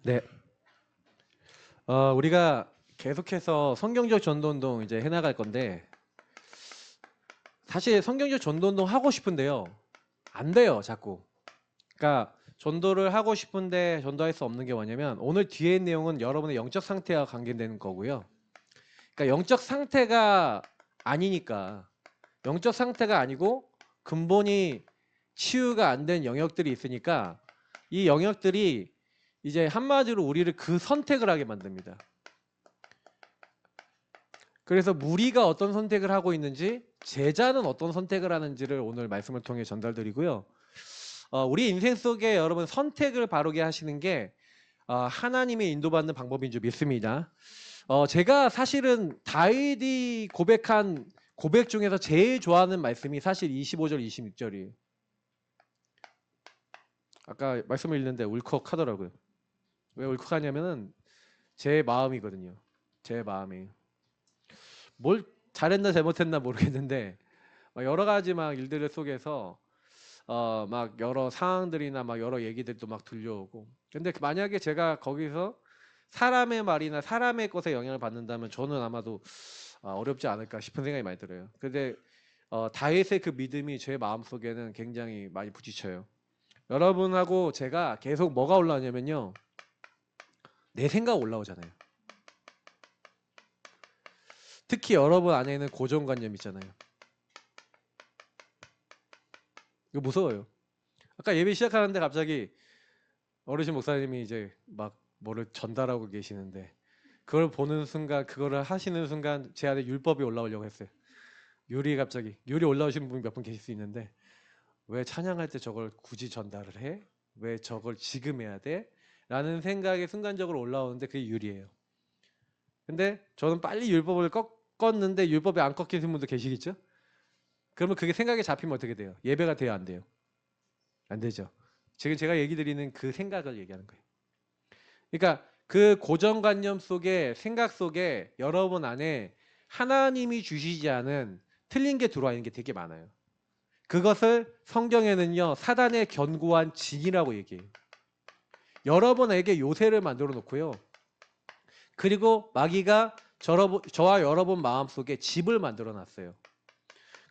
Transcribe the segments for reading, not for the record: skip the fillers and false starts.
네. 우리가 계속해서 성경적 전도운동 이제 해나갈 건데, 사실 성경적 전도운동 하고 싶은데요. 안 돼요, 자꾸. 그러니까 전도를 하고 싶은데 전도할 수 없는 게 뭐냐면, 오늘 뒤에 있는 내용은 여러분의 영적 상태와 관계되는 거고요. 그러니까 영적 상태가 아니니까, 영적 상태가 아니고 근본이 치유가 안 된 영역들이 있으니까, 이 영역들이 이제 한마디로 우리를 그 선택을 하게 만듭니다. 그래서 무리가 어떤 선택을 하고 있는지, 제자는 어떤 선택을 하는지를 오늘 말씀을 통해 전달드리고요. 우리 인생 속에 여러분 선택을 바르게 하시는 게 하나님의 인도받는 방법인 줄 믿습니다. 제가 사실은 다윗이 고백한 고백 중에서 제일 좋아하는 말씀이 사실 25절, 26절이에요. 아까 말씀을 읽는데 울컥하더라고요. 왜 울컥하냐면은 제 마음이거든요. 제 마음이에요. 뭘 잘했나 잘못했나 모르겠는데 여러 가지 막 일들 속에서 막 여러 상황들이나 막 여러 얘기들도 막 들려오고, 근데 만약에 제가 거기서 사람의 말이나 사람의 것에 영향을 받는다면 저는 아마도 어렵지 않을까 싶은 생각이 많이 들어요. 근데 다윗의 그 믿음이 제 마음속에는 굉장히 많이 부딪혀요. 여러분하고 제가 계속 뭐가 올라오냐면요, 내 생각 올라오잖아요. 특히 여러분 안에는 고정관념 있잖아요. 이거 무서워요. 아까 예배 시작하는데 갑자기 어르신 목사님이 이제 막 뭐를 전달하고 계시는데, 그걸 보는 순간, 그거를 하시는 순간 제 안에 율법이 올라오려고 했어요. 율이 올라오시는 분이 몇 분 계실 수 있는데, 왜 찬양할 때 저걸 굳이 전달을 해? 왜 저걸 지금 해야 돼? 라는 생각이 순간적으로 올라오는데 그게 율이에요. 근데 저는 빨리 율법을 꺾었는데 율법이 안 꺾이는 분도 계시겠죠? 그러면 그게 생각에 잡히면 어떻게 돼요? 예배가 돼요, 안 돼요? 안 되죠. 지금 제가 얘기 드리는 그 생각을 얘기하는 거예요. 그러니까 그 고정관념 속에, 생각 속에 여러분 안에 하나님이 주시지 않은 틀린 게 들어와 있는 게 되게 많아요. 그것을 성경에는요, 사단의 견고한 진이라고 얘기해요. 여러분에게 요새를 만들어 놓고요, 그리고 마귀가 저와 여러분 마음속에 집을 만들어 놨어요.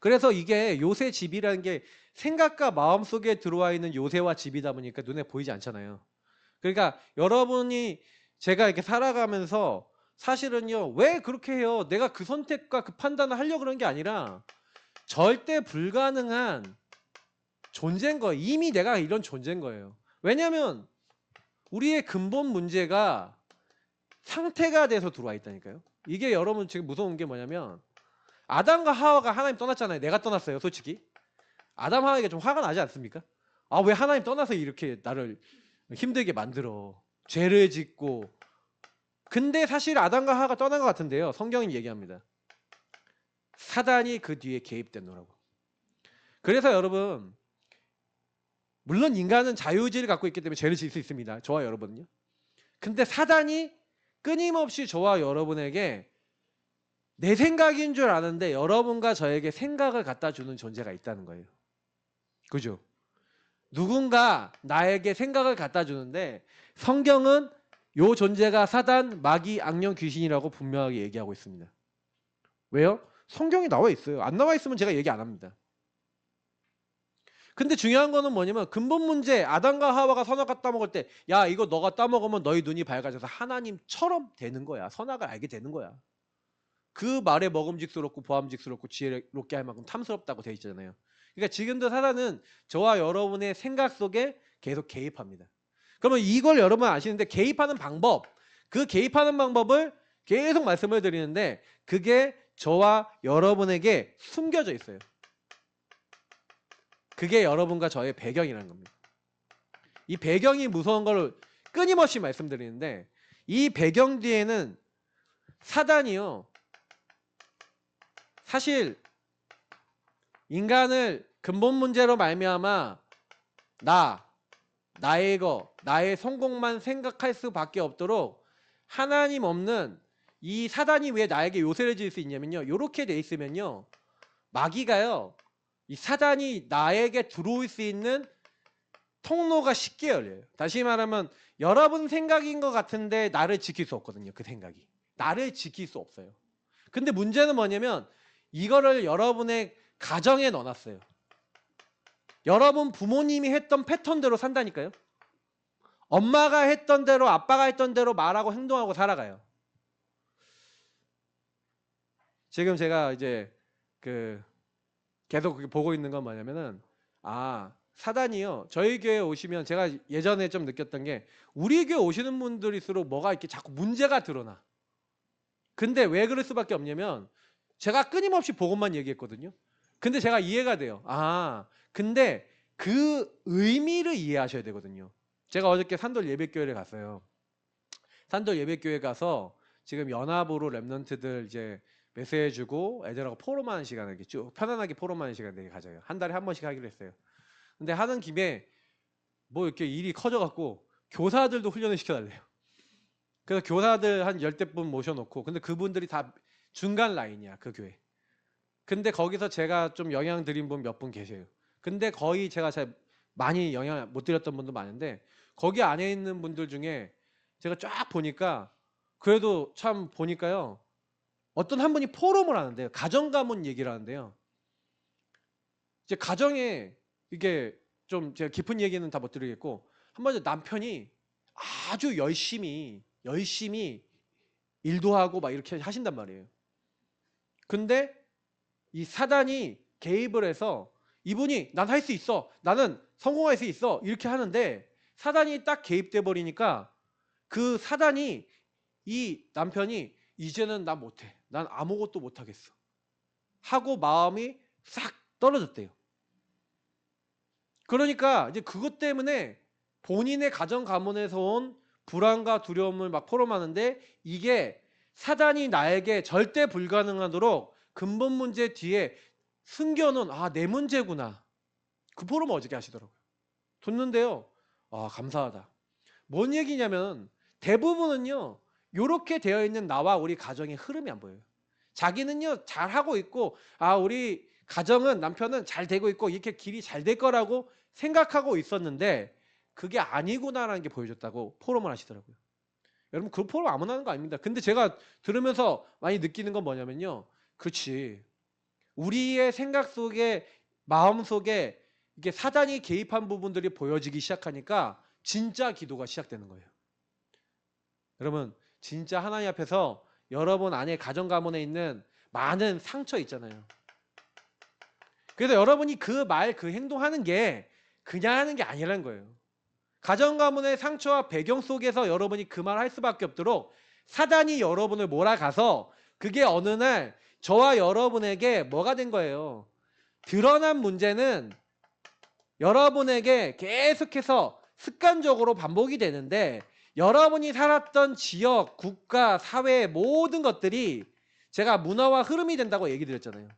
그래서 이게 요새 집이라는 게 생각과 마음속에 들어와 있는 요새와 집이다 보니까 눈에 보이지 않잖아요. 그러니까 여러분이, 제가 이렇게 살아가면서 사실은요, 왜 그렇게 해요? 내가 그 선택과 그 판단을 하려고 그런 게 아니라 절대 불가능한 존재인 거예요. 이미 내가 이런 존재인 거예요. 왜냐하면 우리의 근본 문제가 상태가 돼서 들어와 있다니까요. 이게 여러분 지금 무서운 게 뭐냐면, 아담과 하와가 하나님 떠났잖아요. 내가 떠났어요, 솔직히. 아담 하와에게 좀 화가 나지 않습니까? 왜 하나님 떠나서 이렇게 나를 힘들게 만들어, 죄를 짓고. 근데 사실 아담과 하와가 떠난 것 같은데요, 성경이 얘기합니다. 사단이 그 뒤에 개입된 거라고. 그래서 여러분, 물론 인간은 자유의지를 갖고 있기 때문에 죄를 지을 수 있습니다. 저와 여러분은요. 근데 사단이 끊임없이 저와 여러분에게 내 생각인 줄 아는데 여러분과 저에게 생각을 갖다 주는 존재가 있다는 거예요. 그죠? 누군가 나에게 생각을 갖다 주는데, 성경은 요 존재가 사단, 마귀, 악령, 귀신이라고 분명하게 얘기하고 있습니다. 왜요? 성경이 나와 있어요. 안 나와 있으면 제가 얘기 안 합니다. 근데 중요한 거는 뭐냐면, 근본 문제, 아담과 하와가 선악과 따먹을 때, 야, 이거 너가 따먹으면 너희 눈이 밝아져서 하나님처럼 되는 거야. 선악을 알게 되는 거야. 그 말에 먹음직스럽고 보암직스럽고 지혜롭게 할 만큼 탐스럽다고 돼 있잖아요. 그러니까 지금도 사단은 저와 여러분의 생각 속에 계속 개입합니다. 그러면 이걸 여러분 아시는데, 개입하는 방법, 그 개입하는 방법을 계속 말씀을 드리는데, 그게 저와 여러분에게 숨겨져 있어요. 그게 여러분과 저의 배경이라는 겁니다. 이 배경이 무서운 걸 끊임없이 말씀드리는데, 이 배경 뒤에는 사단이요, 사실 인간을 근본 문제로 말미암아 나의 성공만 생각할 수밖에 없도록, 하나님 없는 이 사단이 왜 나에게 요새를 지을 수 있냐면요, 이렇게 돼 있으면요, 마귀가요, 이 사단이 나에게 들어올 수 있는 통로가 쉽게 열려요. 다시 말하면 여러분 생각인 것 같은데 나를 지킬 수 없거든요. 그 생각이. 나를 지킬 수 없어요. 근데 문제는 뭐냐면 이거를 여러분의 가정에 넣어놨어요. 여러분 부모님이 했던 패턴대로 산다니까요. 엄마가 했던 대로 아빠가 했던 대로 말하고 행동하고 살아가요. 지금 제가 이제 계속 보고 있는 건 뭐냐면은 사단이요. 저희 교회에 오시면 제가 예전에 좀 느꼈던 게 우리 교회 오시는 분들일수록 뭐가 이렇게 자꾸 문제가 드러나. 근데 왜 그럴 수밖에 없냐면 제가 끊임없이 복음만 얘기했거든요. 근데 제가 이해가 돼요. 근데 그 의미를 이해하셔야 되거든요. 제가 어저께 산돌 예배교회를 갔어요. 산돌 예배교회 가서 지금 연합으로 랩런트들 이제 메시해주고 애들하고 포럼하는 시간을 이렇게 쭉 편안하게 포럼하는 시간 되게 가져요. 한 달에 한 번씩 하기로 했어요. 근데 하는 김에 뭐 이렇게 일이 커져갖고 교사들도 훈련을 시켜달래요. 그래서 교사들 한 10대분 모셔놓고 근데 그분들이 다 중간 라인이야 그 교회. 근데 거기서 제가 좀 영향 드린 분 몇 분 계세요. 근데 거의 제가 잘 많이 영향 못 드렸던 분도 많은데 거기 안에 있는 분들 중에 제가 쫙 보니까 그래도 참 보니까요. 어떤 한 분이 포럼을 하는데요. 가정가문 얘기를 하는데요. 이제 가정에 이게 좀 제가 깊은 얘기는 다 못 드리겠고 한번 남편이 아주 열심히 일도 하고 막 이렇게 하신단 말이에요. 근데 이 사단이 개입을 해서 이분이 난 할 수 있어. 나는 성공할 수 있어. 이렇게 하는데 사단이 딱 개입돼 버리니까 그 사단이 이 남편이 이제는 나 못해. 난 아무것도 못하겠어. 하고 마음이 싹 떨어졌대요. 그러니까 이제 그것 때문에 본인의 가정 가문에서 온 불안과 두려움을 막 포럼하는데 이게 사단이 나에게 절대 불가능하도록 근본 문제 뒤에 숨겨놓은 내 문제구나. 그 포럼 어저께 하시더라고요. 듣는데요. 감사하다. 뭔 얘기냐면 대부분은요. 이렇게 되어 있는 나와 우리 가정의 흐름이 안 보여요. 자기는요. 잘하고 있고 우리 가정은 남편은 잘 되고 있고 이렇게 길이 잘 될 거라고 생각하고 있었는데 그게 아니구나라는 게 보여줬다고 포럼을 하시더라고요. 여러분 그 포럼 아무나 하는 거 아닙니다. 근데 제가 들으면서 많이 느끼는 건 뭐냐면요. 그렇지. 우리의 생각 속에 마음 속에 이게 사단이 개입한 부분들이 보여지기 시작하니까 진짜 기도가 시작되는 거예요. 여러분 진짜 하나님 앞에서 여러분 안에 가정 가문에 있는 많은 상처 있잖아요. 그래서 여러분이 그 말, 그 행동하는 게 그냥 하는 게 아니라는 거예요. 가정 가문의 상처와 배경 속에서 여러분이 그 말 할 수밖에 없도록 사단이 여러분을 몰아가서 그게 어느 날 저와 여러분에게 뭐가 된 거예요. 드러난 문제는 여러분에게 계속해서 습관적으로 반복이 되는데 여러분이 살았던 지역, 국가, 사회 모든 것들이 제가 문화와 흐름이 된다고 얘기 드렸잖아요.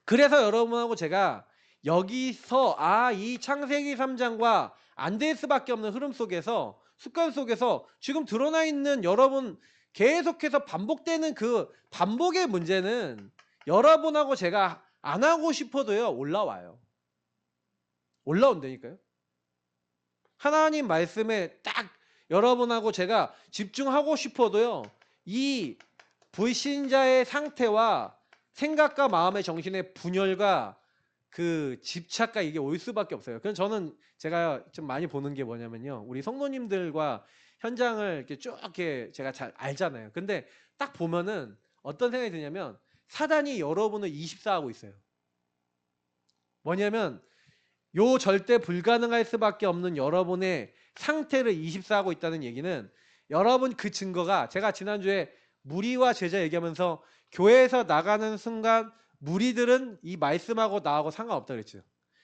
그래서 여러분하고 제가 여기서 이 창세기 3장과 안 될 수밖에 없는 흐름 속에서 습관 속에서 지금 드러나 있는 여러분 계속해서 반복되는 그 반복의 문제는 여러분하고 제가 안 하고 싶어도요 올라와요. 올라온다니까요. 하나님 말씀에 딱 여러분하고 제가 집중하고 싶어도요 이 불신자의 상태와 생각과 마음의 정신의 분열과 그 집착과 이게 올 수밖에 없어요. 그래서 저는 제가 좀 많이 보는 게 뭐냐면요. 우리 성도님들과 현장을 이렇게 쭉 이렇게 제가 잘 알잖아요. 근데 딱 보면은 어떤 생각이 드냐면 사단이 여러분을 24하고 있어요. 뭐냐면 요 절대 불가능할 수밖에 없는 여러분의 상태를 24하고 있다는 얘기는 여러분 그 증거가 제가 지난주에 무리와 제자 얘기하면서 교회에서 나가는 순간 무리들은 이 말씀하고 나하고 상관없다 그랬죠.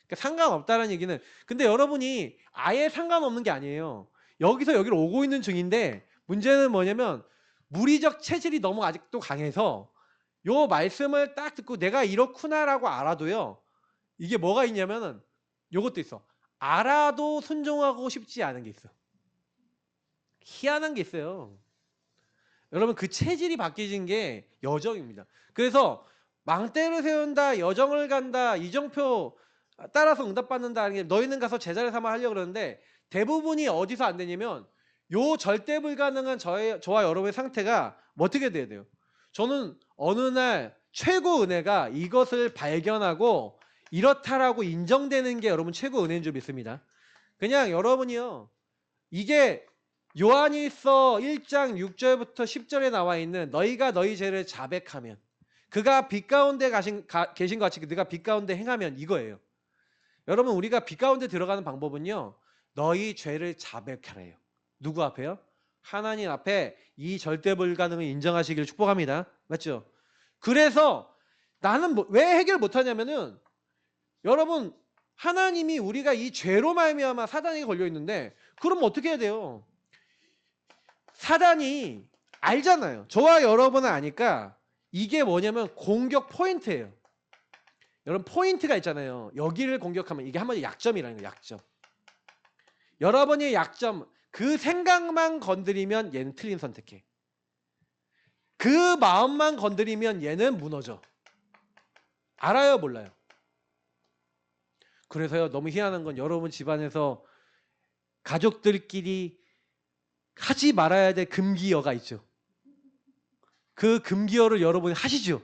그러니까 상관없다는 얘기는 근데 여러분이 아예 상관없는 게 아니에요. 여기서 여기로 오고 있는 중인데 문제는 뭐냐면 무리적 체질이 너무 아직도 강해서 요 말씀을 딱 듣고 내가 이렇구나라고 알아도요. 이게 뭐가 있냐면은 요것도 있어. 알아도 순종하고 싶지 않은 게 있어. 희한한 게 있어요. 여러분 그 체질이 바뀌진 게 여정입니다. 그래서 망대를 세운다, 여정을 간다, 이정표 따라서 응답받는다는 게 너희는 가서 제자를 삼아 하려고 그러는데 대부분이 어디서 안 되냐면 요 절대 불가능한 저와 여러분의 상태가 뭐 어떻게 돼야 돼요? 저는 어느 날 최고 은혜가 이것을 발견하고 이렇다라고 인정되는 게 여러분 최고 은혜인 줄 믿습니다. 그냥 여러분이요. 이게 요한일서 1장 6절부터 10절에 나와 있는 너희가 너희 죄를 자백하면 그가 빛 가운데 계신 것 같이 네가 빛 가운데 행하면 이거예요. 여러분 우리가 빛 가운데 들어가는 방법은요. 너희 죄를 자백하래요. 누구 앞에요? 하나님 앞에 이 절대 불가능을 인정하시기를 축복합니다. 맞죠? 그래서 나는 왜 해결 못하냐면은 여러분 하나님이 우리가 이 죄로 말미암아 사단에게 걸려 있는데 그럼 어떻게 해야 돼요? 사단이 알잖아요. 저와 여러분은 아니까 이게 뭐냐면 공격 포인트예요. 여러분 포인트가 있잖아요. 여기를 공격하면 이게 한마디 약점이라는 거예요. 약점. 여러분의 약점 그 생각만 건드리면 얘는 틀린 선택해. 그 마음만 건드리면 얘는 무너져. 알아요 몰라요? 그래서요 너무 희한한 건 여러분 집안에서 가족들끼리 하지 말아야 될 금기어가 있죠. 그 금기어를 여러분이 하시죠.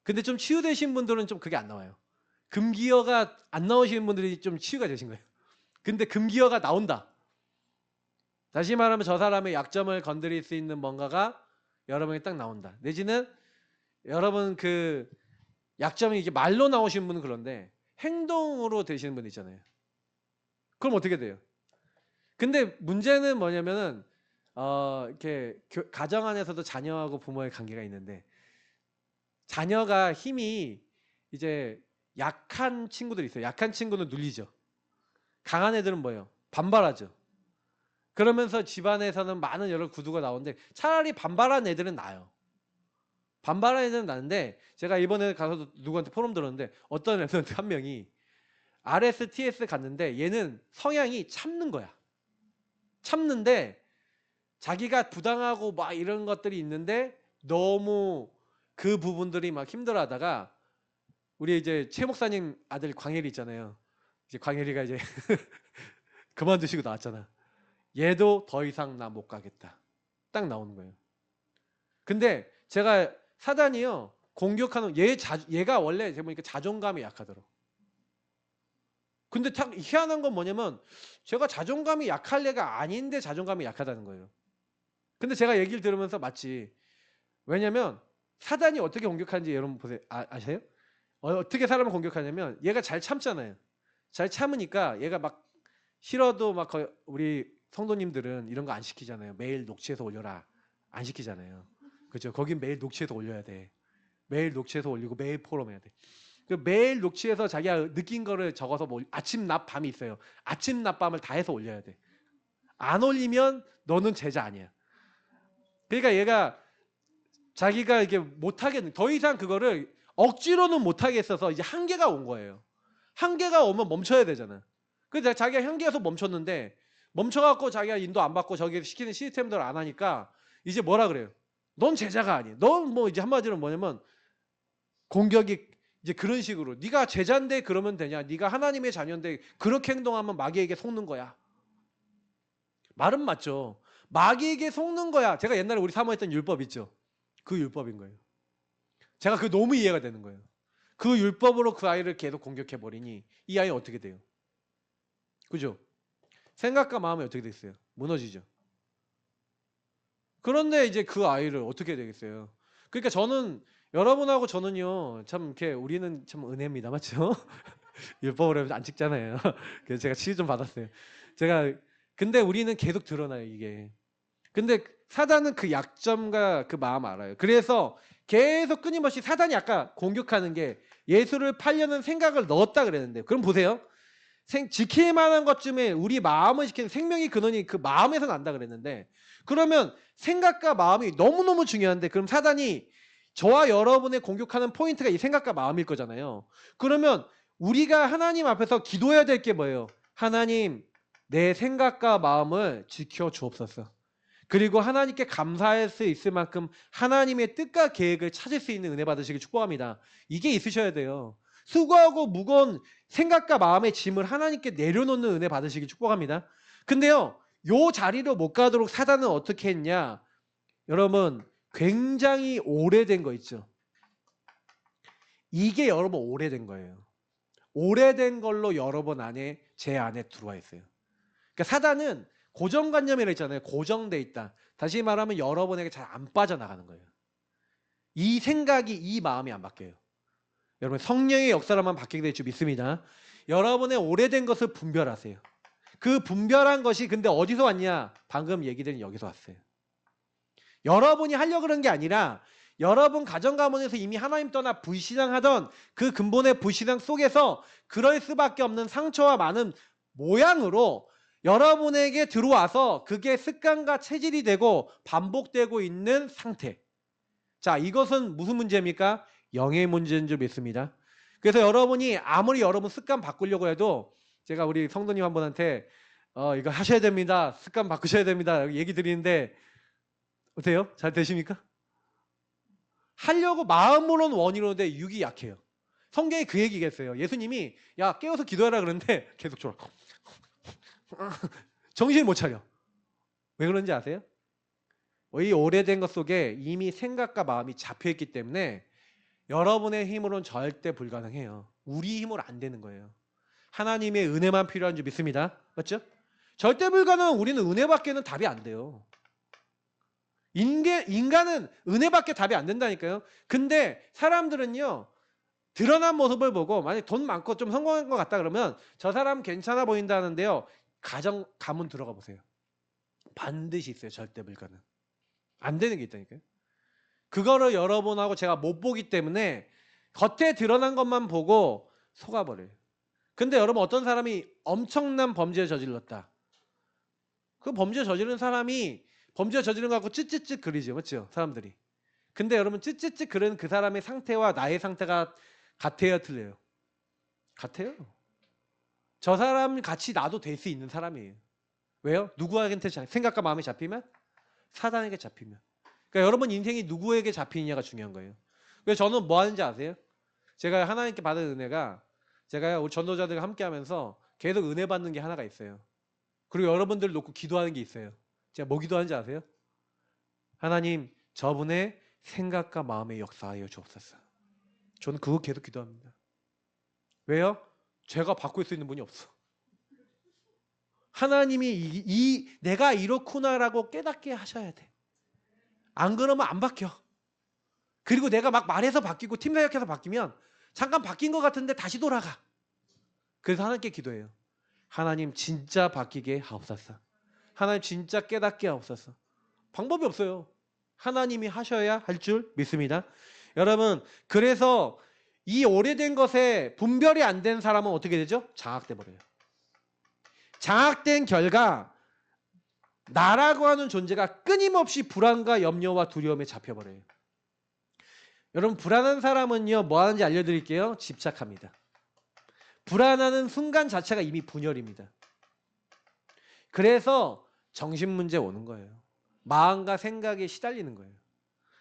근데 좀 치유되신 분들은 좀 그게 안 나와요. 금기어가 안 나오시는 분들이 좀 치유가 되신 거예요. 근데 금기어가 나온다. 다시 말하면 저 사람의 약점을 건드릴 수 있는 뭔가가 여러분이 딱 나온다. 내지는 여러분 그 약점이 이게 말로 나오시는 분은 그런데 행동으로 되시는 분 있잖아요. 그럼 어떻게 돼요? 근데 문제는 뭐냐면은 이렇게 가정 안에서도 자녀하고 부모의 관계가 있는데 자녀가 힘이 이제 약한 친구들이 있어요. 약한 친구는 눌리죠. 강한 애들은 뭐예요? 반발하죠. 그러면서 집안에서는 많은 여러 구두가 나오는데 차라리 반발한 애들은 나아요. 반발한 애들은 나는데 제가 이번에 가서 누구한테 포럼 들었는데 어떤 애들한테 한 명이 RS, TS 갔는데 얘는 성향이 참는 거야. 참는데 자기가 부당하고 막 이런 것들이 있는데 너무 그 부분들이 막 힘들어하다가 우리 이제 최 목사님 아들 광일이 있잖아요. 이제 광일이가 이제 그만두시고 나왔잖아. 얘도 더 이상 나 못 가겠다. 딱 나오는 거예요. 근데 제가 사단이요 공격하는 얘가 원래 제가 보니까 자존감이 약하더라고. 근데 딱 희한한 건 뭐냐면 제가 자존감이 약할 애가 아닌데 자존감이 약하다는 거예요. 근데 제가 얘기를 들으면서 맞지. 왜냐면 사단이 어떻게 공격하는지 여러분 보세요. 아세요? 어떻게 사람을 공격하냐면 얘가 잘 참잖아요. 잘 참으니까 얘가 막 싫어도 막 우리 성도님들은 이런 거 안 시키잖아요. 매일 녹취해서 올려라. 안 시키잖아요. 그죠? 거긴 매일 녹취해서 올려야 돼. 매일 녹취해서 올리고 매일 포럼해야 돼. 매일 녹취해서 자기가 느낀 거를 적어서 뭐 아침, 낮, 밤이 있어요. 아침, 낮, 밤을 다 해서 올려야 돼. 안 올리면 너는 제자 아니야. 그러니까 얘가 자기가 이게 못하겠는 더 이상 그거를 억지로는 못하겠어서 이제 한계가 온 거예요. 한계가 오면 멈춰야 되잖아. 그래서 자기가 한계에서 멈췄는데 멈춰갖고 자기가 인도 안 받고 저기 시키는 시스템들을 안 하니까 이제 뭐라 그래요? 넌 제자가 아니야. 넌 뭐 이제 한마디로 뭐냐면 공격이 이제 그런 식으로 네가 제자인데 그러면 되냐? 네가 하나님의 자녀인데 그렇게 행동하면 마귀에게 속는 거야. 말은 맞죠. 마귀에게 속는 거야. 제가 옛날에 우리 사모했던 율법 있죠. 그 율법인 거예요. 제가 그 너무 이해가 되는 거예요. 그 율법으로 그 아이를 계속 공격해 버리니 이 아이는 어떻게 돼요? 그죠? 생각과 마음이 어떻게 됐어요? 무너지죠. 그런데 이제 그 아이를 어떻게 되겠어요? 그러니까 저는 여러분하고 저는요 참 이렇게 우리는 참 은혜입니다, 맞죠? 율법으로 하면 안 찍잖아요. 그래서 제가 치유 좀 받았어요. 제가 근데 우리는 계속 드러나요 이게. 근데 사단은 그 약점과 그 마음 알아요. 그래서 계속 끊임없이 사단이 아까 공격하는 게 예수를 팔려는 생각을 넣었다 그랬는데 그럼 보세요. 지킬 만한 것쯤에 우리 마음을 지키는 생명의 근원이 그 마음에서 난다 그랬는데 그러면 생각과 마음이 너무너무 중요한데 그럼 사단이 저와 여러분의 공격하는 포인트가 이 생각과 마음일 거잖아요. 그러면 우리가 하나님 앞에서 기도해야 될 게 뭐예요? 하나님 내 생각과 마음을 지켜 주옵소서. 그리고 하나님께 감사할 수 있을 만큼 하나님의 뜻과 계획을 찾을 수 있는 은혜 받으시길 축복합니다. 이게 있으셔야 돼요. 수고하고 무거운 생각과 마음의 짐을 하나님께 내려놓는 은혜 받으시기 축복합니다. 근데요, 요 자리로 못 가도록 사단은 어떻게 했냐? 여러분, 굉장히 오래된 거 있죠. 이게 여러분 오래된 거예요. 오래된 걸로 여러분 안에, 제 안에 들어와 있어요. 그러니까 사단은 고정관념이라 했잖아요. 고정돼 있다. 다시 말하면 여러분에게 잘 안 빠져나가는 거예요. 이 생각이, 이 마음이 안 바뀌어요. 여러분, 성령의 역사로만 바뀌게 될 줄 믿습니다. 여러분의 오래된 것을 분별하세요. 그 분별한 것이 근데 어디서 왔냐? 방금 얘기된 여기서 왔어요. 여러분이 하려고 그런 게 아니라 여러분 가정가문에서 이미 하나님 떠나 불신앙하던 그 근본의 불신앙 속에서 그럴 수밖에 없는 상처와 많은 모양으로 여러분에게 들어와서 그게 습관과 체질이 되고 반복되고 있는 상태. 자, 이것은 무슨 문제입니까? 영의 문제인 줄 믿습니다. 그래서 여러분이 아무리 여러분 습관 바꾸려고 해도 제가 우리 성도님 한 분한테 이거 하셔야 됩니다. 습관 바꾸셔야 됩니다. 얘기 드리는데 어때요? 잘 되십니까? 하려고 마음으로는 원이로는데 육이 약해요. 성경에 그 얘기겠어요. 예수님이 야 깨워서 기도하라 그러는데 계속 졸아. 정신을 못 차려. 왜 그런지 아세요? 이 오래된 것 속에 이미 생각과 마음이 잡혀있기 때문에 여러분의 힘으로는 절대 불가능해요. 우리 힘으로 안 되는 거예요. 하나님의 은혜만 필요한 줄 믿습니다. 맞죠? 절대 불가능은 우리는 은혜밖에는 답이 안 돼요. 인간은 은혜밖에 답이 안 된다니까요. 근데 사람들은요, 드러난 모습을 보고 만약 돈 많고 좀 성공한 것 같다 그러면 저 사람 괜찮아 보인다는데요. 가문 들어가 보세요. 반드시 있어요. 절대 불가능. 안 되는 게 있다니까요. 그거를 여러분하고 제가 못 보기 때문에 겉에 드러난 것만 보고 속아버려요. 근데 여러분 어떤 사람이 엄청난 범죄를 저질렀다. 그 범죄 저지른 사람이 범죄 저지른 거 갖고 찌찌찌 그리죠. 맞죠? 사람들이. 근데 여러분 찌찌찌 그런 그 사람의 상태와 나의 상태가 같아요? 틀려요? 같아요. 저 사람 같이 나도 될 수 있는 사람이에요. 왜요? 누구한테 생각과 마음이 잡히면? 사단에게 잡히면. 그러니까 여러분 인생이 누구에게 잡히느냐가 중요한 거예요. 그래서 저는 뭐 하는지 아세요? 제가 하나님께 받은 은혜가 제가 우리 전도자들과 함께 하면서 계속 은혜 받는 게 하나가 있어요. 그리고 여러분들 놓고 기도하는 게 있어요. 제가 뭐 기도하는지 아세요? 하나님, 저분의 생각과 마음에 역사하여 주옵소서. 저는 그거 계속 기도합니다. 왜요? 제가 바꿀 수 있는 분이 없어. 하나님이 내가 이렇구나라고 깨닫게 하셔야 돼. 안 그러면 안 바뀌어. 그리고 내가 막 말해서 바뀌고 팀 사역해서 바뀌면 잠깐 바뀐 것 같은데 다시 돌아가. 그래서 하나님께 기도해요. 하나님 진짜 바뀌게 하옵소서. 하나님 진짜 깨닫게 하옵소서. 방법이 없어요. 하나님이 하셔야 할 줄 믿습니다. 여러분, 그래서 이 오래된 것에 분별이 안 된 사람은 어떻게 되죠? 장악돼 버려요. 장악된 결과 나라고 하는 존재가 끊임없이 불안과 염려와 두려움에 잡혀버려요. 여러분, 불안한 사람은요, 뭐 하는지 알려드릴게요. 집착합니다. 불안하는 순간 자체가 이미 분열입니다. 그래서 정신문제 오는 거예요. 마음과 생각에 시달리는 거예요.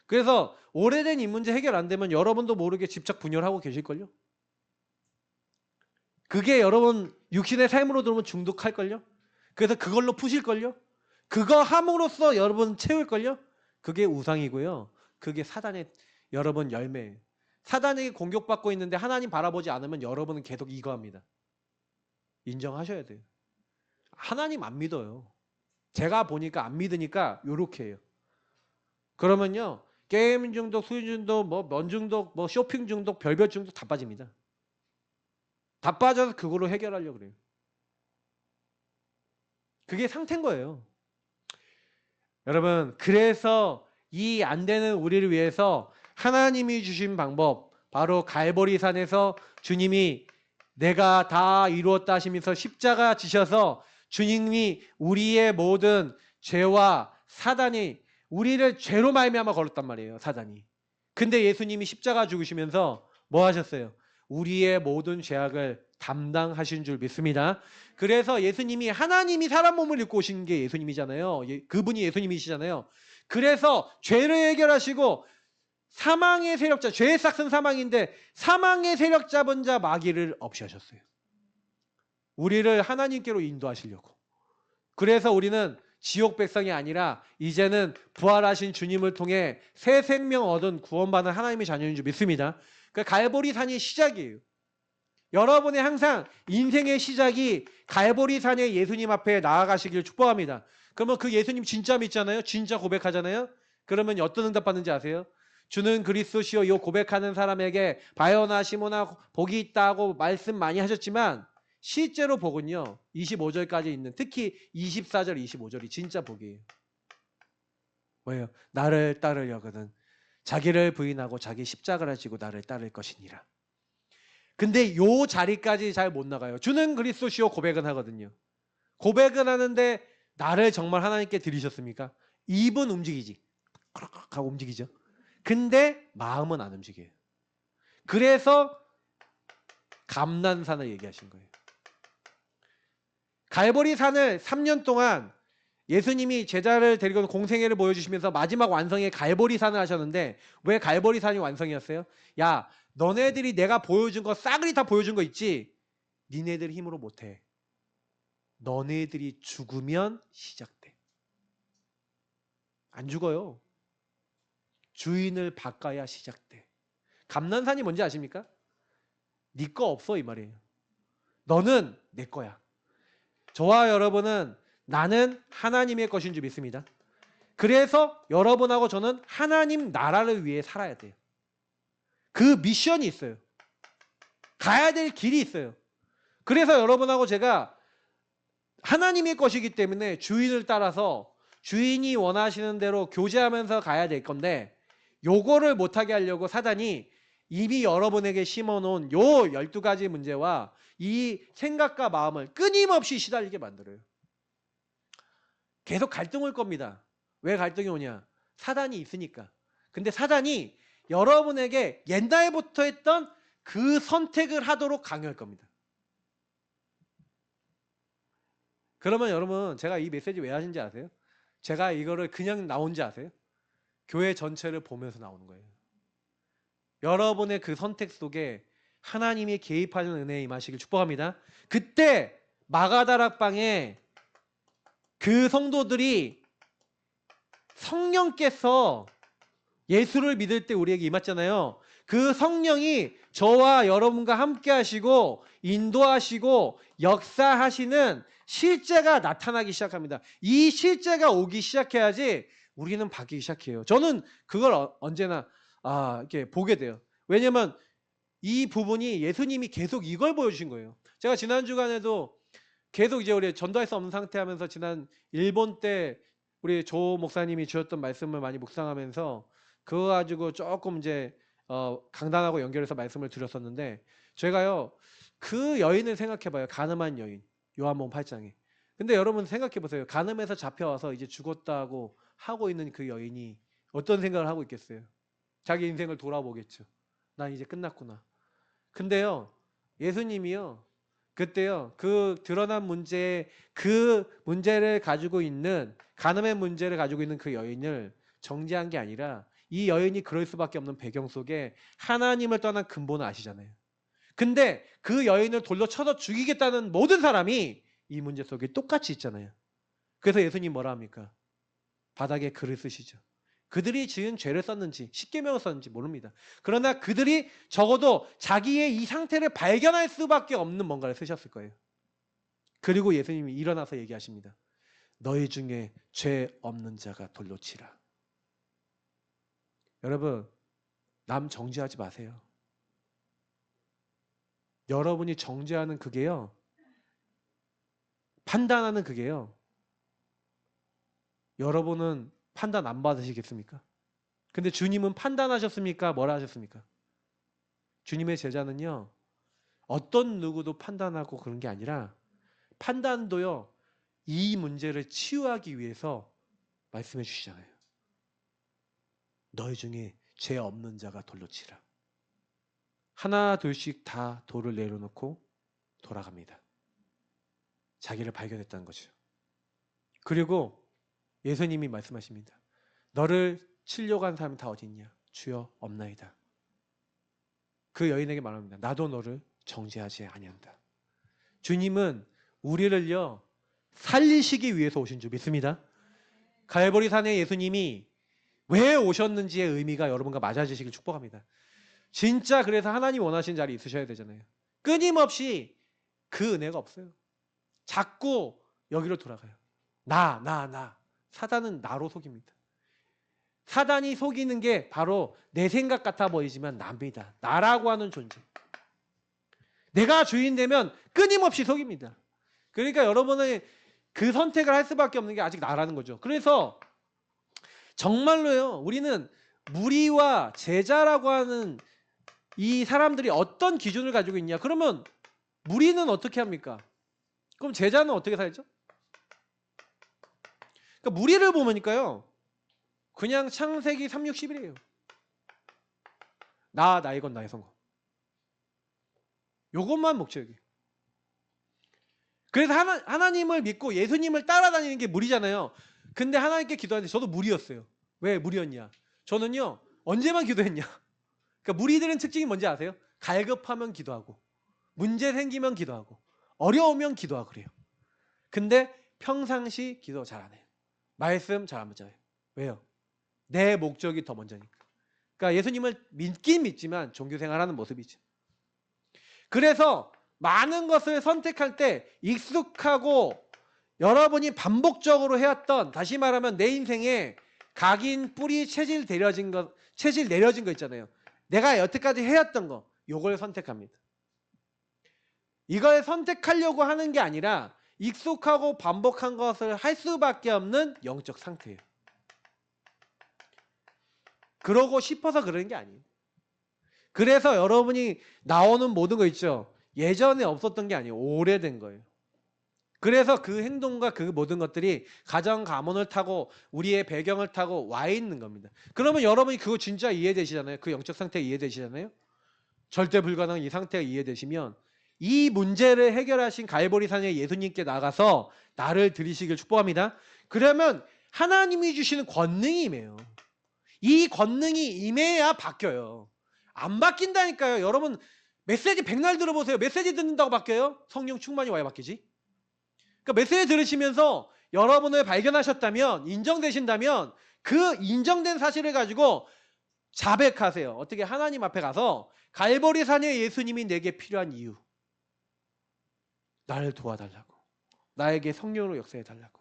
그래서 오래된 이 문제 해결 안 되면 여러분도 모르게 집착 분열하고 계실걸요? 그게 여러분 육신의 삶으로 들어오면 중독할걸요? 그래서 그걸로 푸실걸요? 그거 함으로써 여러분 채울걸요? 그게 우상이고요. 그게 사단의 여러분 열매예요. 사단에게 공격받고 있는데 하나님 바라보지 않으면 여러분은 계속 이거 합니다. 인정하셔야 돼요. 하나님 안 믿어요. 제가 보니까 안 믿으니까 요렇게 해요. 그러면요. 게임 중독, 술 중독, 면 중독, 쇼핑 중독, 별별 중독 다 빠집니다. 다 빠져서 그걸로 해결하려고 그래요. 그게 상태인 거예요. 여러분, 그래서 이 안 되는 우리를 위해서 하나님이 주신 방법, 바로 갈보리산에서 주님이 내가 다 이루었다 하시면서 십자가 지셔서 주님이 우리의 모든 죄와 사단이 우리를 죄로 말미암아 걸었단 말이에요. 사단이. 근데 예수님이 십자가 죽으시면서 뭐 하셨어요? 우리의 모든 죄악을 담당하신 줄 믿습니다. 그래서 예수님이 하나님이 사람 몸을 입고 오신 게 예수님이잖아요. 그분이 예수님이시잖아요. 그래서 죄를 해결하시고 사망의 세력자, 죄의 싹은 사망인데 사망의 세력 잡은 자 마귀를 없애셨어요. 우리를 하나님께로 인도하시려고. 그래서 우리는 지옥 백성이 아니라 이제는 부활하신 주님을 통해 새 생명 얻은 구원받은 하나님의 자녀인 줄 믿습니다. 그 갈보리산이 시작이에요. 여러분의 항상 인생의 시작이 갈보리산의 예수님 앞에 나아가시길 축복합니다. 그러면 그 예수님 진짜 믿잖아요. 진짜 고백하잖아요. 그러면 어떤 응답 받는지 아세요? 주는 그리스도시요, 이 고백하는 사람에게 바요나 시모나 복이 있다고 말씀 많이 하셨지만 실제로 복은요 25절까지 있는, 특히 24절 25절이 진짜 복이에요. 뭐예요? 나를 따르려거든 자기를 부인하고 자기 십자가를 지고 나를 따를 것이니라. 근데 요 자리까지 잘 못 나가요. 주는 그리스도시요 고백은 하거든요. 고백은 하는데 나를 정말 하나님께 드리셨습니까? 입은 움직이지. 그렇게 하고 움직이죠. 근데 마음은 안 움직여요. 그래서 감난산을 얘기하신 거예요. 갈보리산을 3년 동안 예수님이 제자를 데리고 공생애를 보여주시면서 마지막 완성에 갈보리산을 하셨는데 왜 갈보리산이 완성이었어요? 야, 너네들이 내가 보여준 거 싸그리 다 보여준 거 있지? 니네들 힘으로 못해. 너네들이 죽으면 시작돼. 안 죽어요. 주인을 바꿔야 시작돼. 감난산이 뭔지 아십니까? 네 거 없어 이 말이에요. 너는 내 거야. 저와 여러분은 나는 하나님의 것인 줄 믿습니다. 그래서 여러분하고 저는 하나님 나라를 위해 살아야 돼요. 그 미션이 있어요. 가야 될 길이 있어요. 그래서 여러분하고 제가 하나님의 것이기 때문에 주인을 따라서 주인이 원하시는 대로 교제하면서 가야 될 건데 요거를 못하게 하려고 사단이 이미 여러분에게 심어놓은 요 12가지 문제와 이 생각과 마음을 끊임없이 시달리게 만들어요. 계속 갈등 올 겁니다. 왜 갈등이 오냐? 사단이 있으니까. 근데 사단이 여러분에게 옛날부터 했던 그 선택을 하도록 강요할 겁니다. 그러면 여러분 제가 이 메시지 왜 하신지 아세요? 제가 이거를 그냥 나온지 아세요? 교회 전체를 보면서 나오는 거예요. 여러분의 그 선택 속에 하나님이 개입하는 은혜에 임하시길 축복합니다. 그때 마가다락방에 그 성도들이 성령께서 예수를 믿을 때 우리에게 임했잖아요. 그 성령이 저와 여러분과 함께 하시고 인도하시고 역사하시는 실제가 나타나기 시작합니다. 이 실제가 오기 시작해야지 우리는 바뀌기 시작해요. 저는 그걸 언제나 이렇게 보게 돼요. 왜냐면 이 부분이 예수님이 계속 이걸 보여주신 거예요. 제가 지난 주간에도 계속 이제 우리 전도할 수 없는 상태 하면서 지난 일본 때 우리 조 목사님이 주셨던 말씀을 많이 묵상하면서 그거 가지고 조금 이제 강단하고 연결해서 말씀을 드렸었는데 제가요 그 여인을 생각해봐요. 가늠한 여인 요한복음 8장에. 근데 여러분 생각해보세요. 간음에서 잡혀와서 이제 죽었다고 하고 있는 그 여인이 어떤 생각을 하고 있겠어요? 자기 인생을 돌아보겠죠. 난 이제 끝났구나. 근데요 예수님이요 그때요 그 드러난 문제, 그 문제를 가지고 있는 간음의 문제를 가지고 있는 그 여인을 정죄한 게 아니라 이 여인이 그럴 수밖에 없는 배경 속에 하나님을 떠난 근본을 아시잖아요. 근데 그 여인을 돌로 쳐서 죽이겠다는 모든 사람이 이 문제 속에 똑같이 있잖아요. 그래서 예수님 뭐라 합니까? 바닥에 글을 쓰시죠. 그들이 지은 죄를 썼는지 십계명을 썼는지 모릅니다. 그러나 그들이 적어도 자기의 이 상태를 발견할 수밖에 없는 뭔가를 쓰셨을 거예요. 그리고 예수님이 일어나서 얘기하십니다. 너희 중에 죄 없는 자가 돌로 치라. 여러분 남 정죄하지 마세요. 여러분이 정죄하는 그게요. 판단하는 그게요. 여러분은 판단 안 받으시겠습니까? 근데 주님은 판단하셨습니까? 뭐라 하셨습니까? 주님의 제자는요. 어떤 누구도 판단하고 그런 게 아니라 판단도요. 이 문제를 치유하기 위해서 말씀해 주시잖아요. 너희 중에 죄 없는 자가 돌로 치라. 하나 둘씩 다 돌을 내려놓고 돌아갑니다. 자기를 발견했다는 거죠. 그리고 예수님이 말씀하십니다. 너를 치려고 한 사람이 다 어디 있냐? 주여 없나이다. 그 여인에게 말합니다. 나도 너를 정죄하지 아니한다. 주님은 우리를요 살리시기 위해서 오신 줄 믿습니다. 갈보리 산에 예수님이 왜 오셨는지의 의미가 여러분과 맞아지시길 축복합니다. 진짜 그래서 하나님 원하시는 자리 있으셔야 되잖아요. 끊임없이 그 은혜가 없어요. 자꾸 여기로 돌아가요. 나. 사단은 나로 속입니다. 사단이 속이는 게 바로 내 생각 같아 보이지만 납니다. 나라고 하는 존재. 내가 주인 되면 끊임없이 속입니다. 그러니까 여러분은 그 선택을 할 수밖에 없는 게 아직 나라는 거죠. 그래서 정말로요. 우리는 무리와 제자라고 하는 이 사람들이 어떤 기준을 가지고 있냐. 그러면 무리는 어떻게 합니까? 그럼 제자는 어떻게 살죠? 그러니까 무리를 보면니까요. 그냥 창세기 3, 6, 11이에요. 나의 것 나의 성공. 요것만 목적이에요. 그래서 하나님을 믿고 예수님을 따라다니는 게 무리잖아요. 근데 하나님께 기도하는데 저도 무리였어요. 왜 무리였냐? 저는요. 언제만 기도했냐? 그러니까 무리들은 특징이 뭔지 아세요? 갈급하면 기도하고 문제 생기면 기도하고 어려우면 기도하고 그래요. 근데 평상시 기도 잘 안 해요. 말씀 잘 안 붙여요. 왜요? 내 목적이 더 먼저니까. 그러니까 예수님을 믿긴 믿지만 종교생활하는 모습이죠. 그래서 많은 것을 선택할 때 익숙하고 여러분이 반복적으로 해왔던, 다시 말하면 내 인생에 각인, 뿌리, 체질 내려진 거 있잖아요. 내가 여태까지 해왔던 거, 요걸 선택합니다. 이걸 선택하려고 하는 게 아니라 익숙하고 반복한 것을 할 수밖에 없는 영적 상태예요. 그러고 싶어서 그러는 게 아니에요. 그래서 여러분이 나오는 모든 거 있죠. 예전에 없었던 게 아니에요. 오래된 거예요. 그래서 그 행동과 그 모든 것들이 가정 가문을 타고 우리의 배경을 타고 와 있는 겁니다. 그러면 여러분이 그거 진짜 이해되시잖아요. 그 영적 상태 이해되시잖아요. 절대 불가능 이 상태가 이해되시면 이 문제를 해결하신 갈보리산의 예수님께 나가서 나를 드리시길 축복합니다. 그러면 하나님이 주시는 권능이 임해요. 이 권능이 임해야 바뀌어요. 안 바뀐다니까요. 여러분 메시지 백날 들어보세요. 메시지 듣는다고 바뀌어요? 성령 충만이 와야 바뀌지. 그러니까 메시지 들으시면서 여러분을 발견하셨다면, 인정되신다면 그 인정된 사실을 가지고 자백하세요. 어떻게? 하나님 앞에 가서 갈보리산의 예수님이 내게 필요한 이유, 나를 도와달라고, 나에게 성령으로 역사해달라고,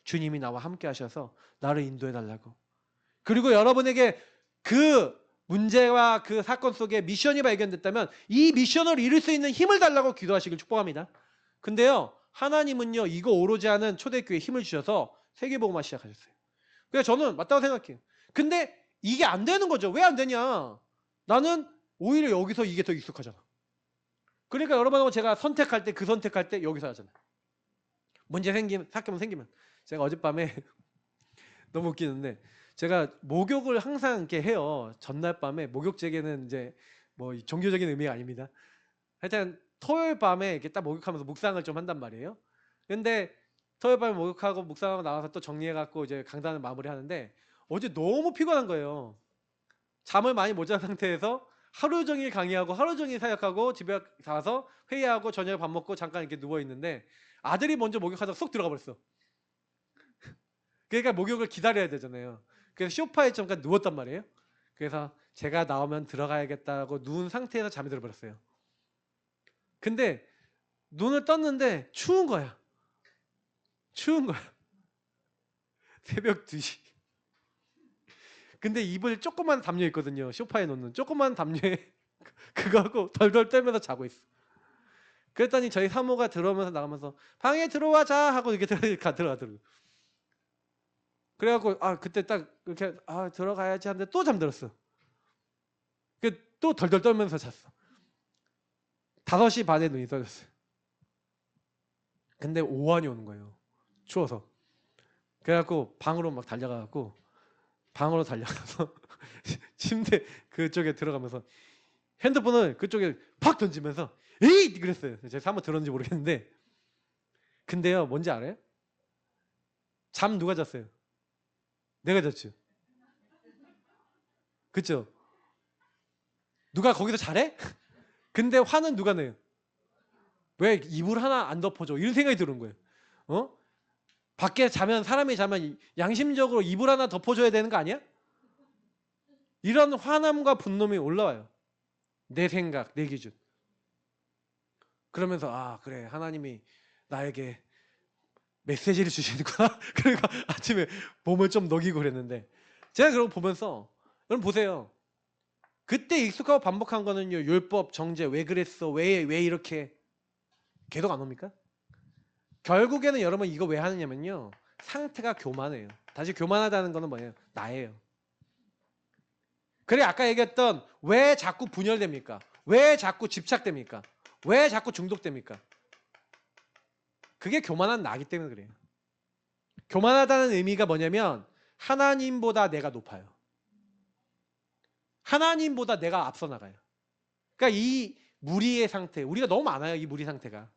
주님이 나와 함께 하셔서 나를 인도해달라고, 그리고 여러분에게 그 문제와 그 사건 속에 미션이 발견됐다면 이 미션을 이룰 수 있는 힘을 달라고 기도하시길 축복합니다. 근데요, 하나님은요 이거 오로지 하는 초대교회에 힘을 주셔서 세계복음화 시작하셨어요. 그래서 저는 맞다고 생각해요. 근데 이게 안 되는 거죠. 왜 안 되냐? 나는 오히려 여기서 이게 더 익숙하잖아. 그러니까 여러분하고 제가 선택할 때, 그 선택할 때 여기서 하잖아요. 문제 생기면, 사건 생기면. 제가 어젯밤에 너무 웃기는데, 제가 목욕을 항상 이렇게 해요. 전날 밤에. 목욕제게는 이제 뭐 종교적인 의미가 아닙니다. 하여튼 토요일 밤에 이렇게 딱 목욕하면서 묵상을 좀 한단 말이에요. 근데 토요일 밤에 목욕하고 묵상하고 나와서 또 정리해갖고 이제 강단을 마무리하는데, 어제 너무 피곤한 거예요. 잠을 많이 못 잔 상태에서 하루 종일 강의하고 하루 종일 사역하고 집에 가서 회의하고 저녁에 밥 먹고 잠깐 이렇게 누워 있는데 아들이 먼저 목욕하다가 쏙 들어가 버렸어. 그러니까 목욕을 기다려야 되잖아요. 그래서 소파에 잠깐 누웠단 말이에요. 그래서 제가 나오면 들어가야겠다고 누운 상태에서 잠이 들어버렸어요. 근데 눈을 떴는데 추운 거야. 추운 거야. 새벽 2시. 근데 이불 조그만 담요 있거든요. 소파에 놓는 조그만 담요에 그거하고 덜덜 떨면서 자고 있어. 그랬더니 저희 사모가 들어오면서 나가면서 방에 들어와 자 하고 이렇게 들어가더라고요. 그래갖고 그때 딱 이렇게 들어가야지 하는데 또 잠들었어. 또 덜덜 떨면서 잤어. 5시 반에 눈이 떠졌어요. 근데 오한이 오는 거예요. 추워서. 그래갖고 방으로 막 달려가갖고 방으로 달려가서 침대 그쪽에 들어가면서 핸드폰을 그쪽에 팍 던지면서 에이! 그랬어요. 제가 한번 들었는지 모르겠는데. 근데요, 뭔지 알아요? 잠 누가 잤어요? 내가 잤죠. 그쵸? 누가 거기서 잘해? 근데 화는 누가 내요? 왜 이불 하나 안 덮어줘? 이런 생각이 드는 거예요. 어? 밖에 자면 사람이 자면 양심적으로 이불 하나 덮어줘야 되는 거 아니야? 이런 화남과 분노이 올라와요. 내 생각, 내 기준. 그러면서 아 그래 하나님이 나에게 메시지를 주시는구나. 그러니까 아침에 몸을 좀 녹이고 그랬는데 제가 그런 거 보면서 여러분 보세요. 그때 익숙하고 반복한 거는요. 율법, 정죄, 왜 그랬어? 왜 이렇게 계속 안 옵니까? 결국에는 여러분 이거 왜 하느냐면요. 상태가 교만해요. 다시 교만하다는 거는 뭐예요? 나예요. 그래 아까 얘기했던 왜 자꾸 분열됩니까? 왜 자꾸 집착됩니까? 왜 자꾸 중독됩니까? 그게 교만한 나기 때문에 그래요. 교만하다는 의미가 뭐냐면 하나님보다 내가 높아요. 하나님보다 내가 앞서 나가요. 그러니까 이 무리의 상태, 우리가 너무 많아요. 이 무리 상태가.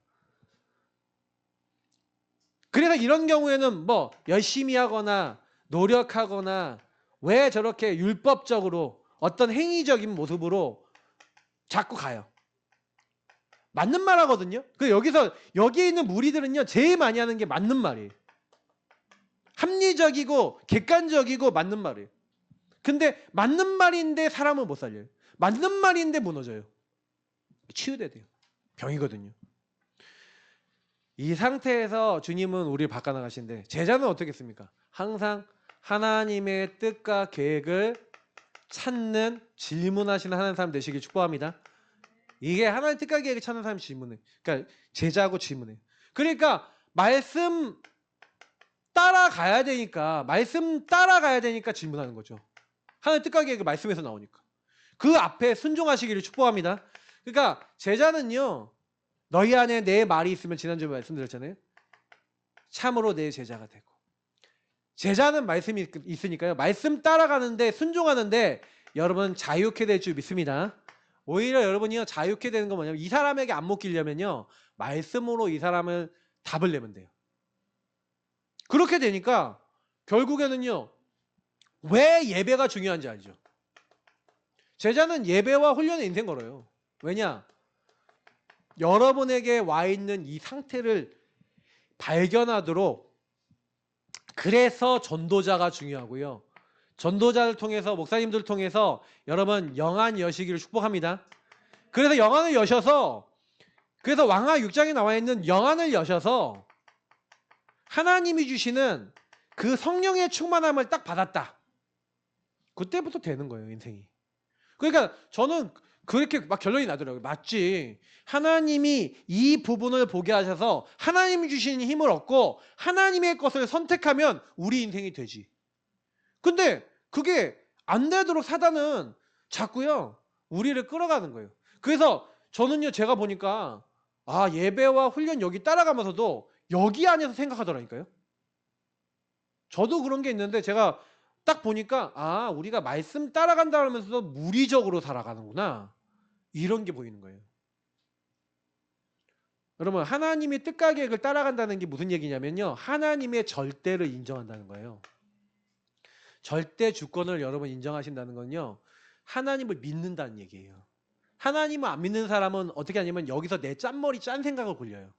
그래서 이런 경우에는 뭐 열심히 하거나 노력하거나 왜 저렇게 율법적으로 어떤 행위적인 모습으로 자꾸 가요. 맞는 말 하거든요. 그 여기에 있는 무리들은요 제일 많이 하는 게 맞는 말이에요. 합리적이고 객관적이고 맞는 말이에요. 근데 맞는 말인데 사람을 못 살려요. 맞는 말인데 무너져요. 치유돼야 돼요. 병이거든요. 이 상태에서 주님은 우리를 바꿔나가시는데 제자는 어떻게 했습니까? 항상 하나님의 뜻과 계획을 찾는 질문하시는 하나님 사람 되시길 축복합니다. 이게 하나님의 뜻과 계획을 찾는 사람이 질문해. 그러니까 제자하고 질문해요. 그러니까 말씀 따라가야 되니까 질문하는 거죠. 하나님의 뜻과 계획을 말씀에서 나오니까. 그 앞에 순종하시기를 축복합니다. 그러니까 제자는요. 너희 안에 내 말이 있으면 지난주에 말씀드렸잖아요. 참으로 내 제자가 되고. 제자는 말씀이 있으니까요. 말씀 따라가는데 순종하는데 여러분 자유케 될 줄 믿습니다. 오히려 여러분이요. 자유케 되는 건 뭐냐면 이 사람에게 안 먹히려면요. 말씀으로 이 사람을 답을 내면 돼요. 그렇게 되니까 결국에는요. 왜 예배가 중요한지 알죠. 제자는 예배와 훈련에 인생 걸어요. 왜냐? 여러분에게 와 있는 이 상태를 발견하도록 그래서 전도자가 중요하고요. 전도자를 통해서 목사님들을 통해서 여러분 영안 여시기를 축복합니다. 그래서 영안을 여셔서 그래서 왕하 6장에 나와 있는 영안을 여셔서 하나님이 주시는 그 성령의 충만함을 딱 받았다. 그때부터 되는 거예요, 인생이. 그러니까 저는 그렇게 막 결론이 나더라고요. 맞지. 하나님이 이 부분을 보게 하셔서 하나님이 주시는 힘을 얻고 하나님의 것을 선택하면 우리 인생이 되지. 근데 그게 안 되도록 사단은 자꾸요. 우리를 끌어가는 거예요. 그래서 저는요. 제가 보니까 아 예배와 훈련 여기 따라가면서도 여기 안에서 생각하더라니까요. 저도 그런 게 있는데 제가 딱 보니까 아 우리가 말씀 따라간다 하면서도 무리적으로 살아가는구나. 이런 게 보이는 거예요. 여러분 하나님의 뜻과 계획을 따라간다는 게 무슨 얘기냐면요. 하나님의 절대를 인정한다는 거예요. 절대 주권을 여러분 인정하신다는 건요. 하나님을 믿는다는 얘기예요. 하나님을 안 믿는 사람은 어떻게 하냐면 여기서 내 짠머리 짠 생각을 굴려요.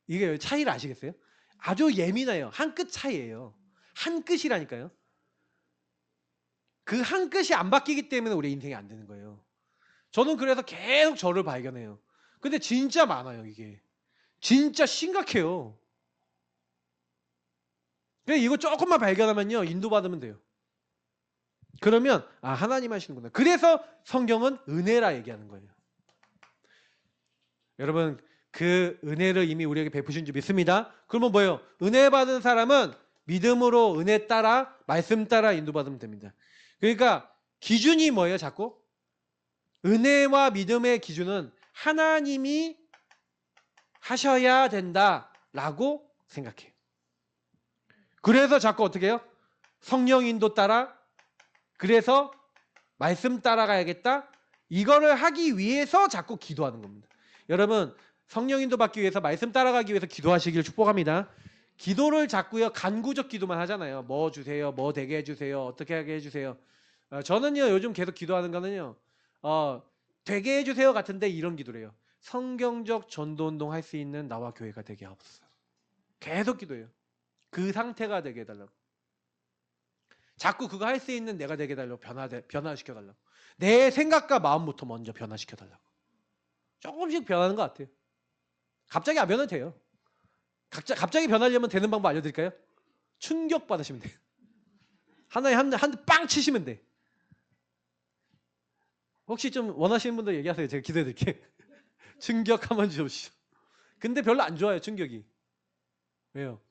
이게 차이를 아시겠어요? 아주 예민해요. 한 끗 차이예요. 한 끗이라니까요. 그 한 끗이 안 바뀌기 때문에 우리 인생이 안 되는 거예요. 저는 그래서 계속 저를 발견해요. 근데 진짜 많아요, 이게. 진짜 심각해요. 그냥 이거 조금만 발견하면요, 인도받으면 돼요. 그러면, 아, 하나님 하시는구나. 그래서 성경은 은혜라 얘기하는 거예요. 여러분, 그 은혜를 이미 우리에게 베푸신 줄 믿습니다. 그러면 뭐예요? 은혜 받은 사람은 믿음으로 은혜 따라, 말씀 따라 인도받으면 됩니다. 그러니까 기준이 뭐예요, 자꾸? 은혜와 믿음의 기준은 하나님이 하셔야 된다라고 생각해요. 그래서 자꾸 어떻게 해요? 성령 인도 따라 그래서 말씀 따라가야겠다. 이거를 하기 위해서 자꾸 기도하는 겁니다. 여러분 성령 인도 받기 위해서 말씀 따라가기 위해서 기도하시길 축복합니다. 기도를 자꾸요 간구적 기도만 하잖아요. 뭐 주세요, 뭐 되게 해주세요, 어떻게 하게 해주세요. 저는요 요즘 계속 기도하는 거는요 되게 해주세요 같은데 이런 기도를 해요. 성경적 전도운동 할 수 있는 나와 교회가 되게 하옵소서. 계속 기도해요. 그 상태가 되게 해달라고. 자꾸 그거 할 수 있는 내가 되게 해달라고. 변화시켜달라고. 내 생각과 마음부터 먼저 변화시켜달라고. 조금씩 변하는 것 같아요. 갑자기 안 변해도 돼요. 갑자기 변하려면 되는 방법 알려드릴까요? 충격 받으시면 돼요. 하나에 한 대 빵 치시면 돼. 혹시 좀 원하시는 분들 얘기하세요. 제가 기도해드릴게요. 충격 한번 주십시오. 근데 별로 안 좋아요. 충격이. 왜요?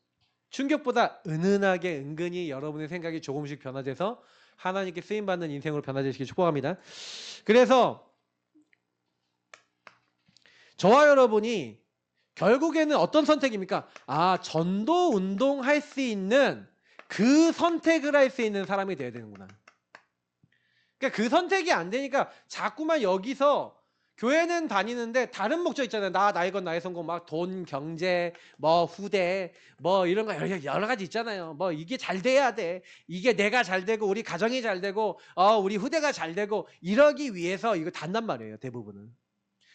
충격보다 은은하게 은근히 여러분의 생각이 조금씩 변화돼서 하나님께 쓰임받는 인생으로 변화되시길 축복합니다. 그래서 저와 여러분이 결국에는 어떤 선택입니까? 전도 운동할 수 있는 그 선택을 할 수 있는 사람이 돼야 되는구나. 그러니까 그 선택이 안 되니까 자꾸만 여기서 교회는 다니는데 다른 목적 있잖아요. 나의 것 나의 성공, 막 돈, 경제, 뭐 후대, 뭐 이런 거 여러 가지 있잖아요. 뭐 이게 잘 돼야 돼. 이게 내가 잘 되고 우리 가정이 잘 되고 우리 후대가 잘 되고 이러기 위해서 이거 단단 말이에요. 대부분은.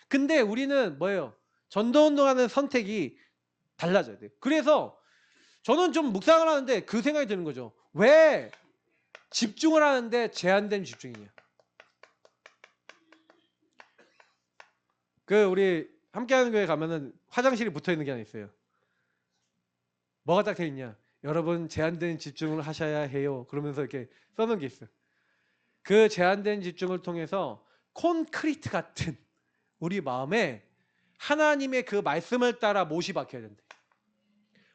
근데 우리는 뭐예요? 전도운동하는 선택이 달라져야 돼요. 그래서 저는 좀 묵상을 하는데 그 생각이 드는 거죠. 왜 집중을 하는데 제한된 집중이냐? 우리 함께하는 교회 가면은 화장실이 붙어 있는 게 하나 있어요. 뭐가 딱 돼 있냐? 여러분 제한된 집중을 하셔야 해요. 그러면서 이렇게 써놓은 게 있어요. 그 제한된 집중을 통해서 콘크리트 같은 우리 마음에 하나님의 그 말씀을 따라 못이 박혀야 된대.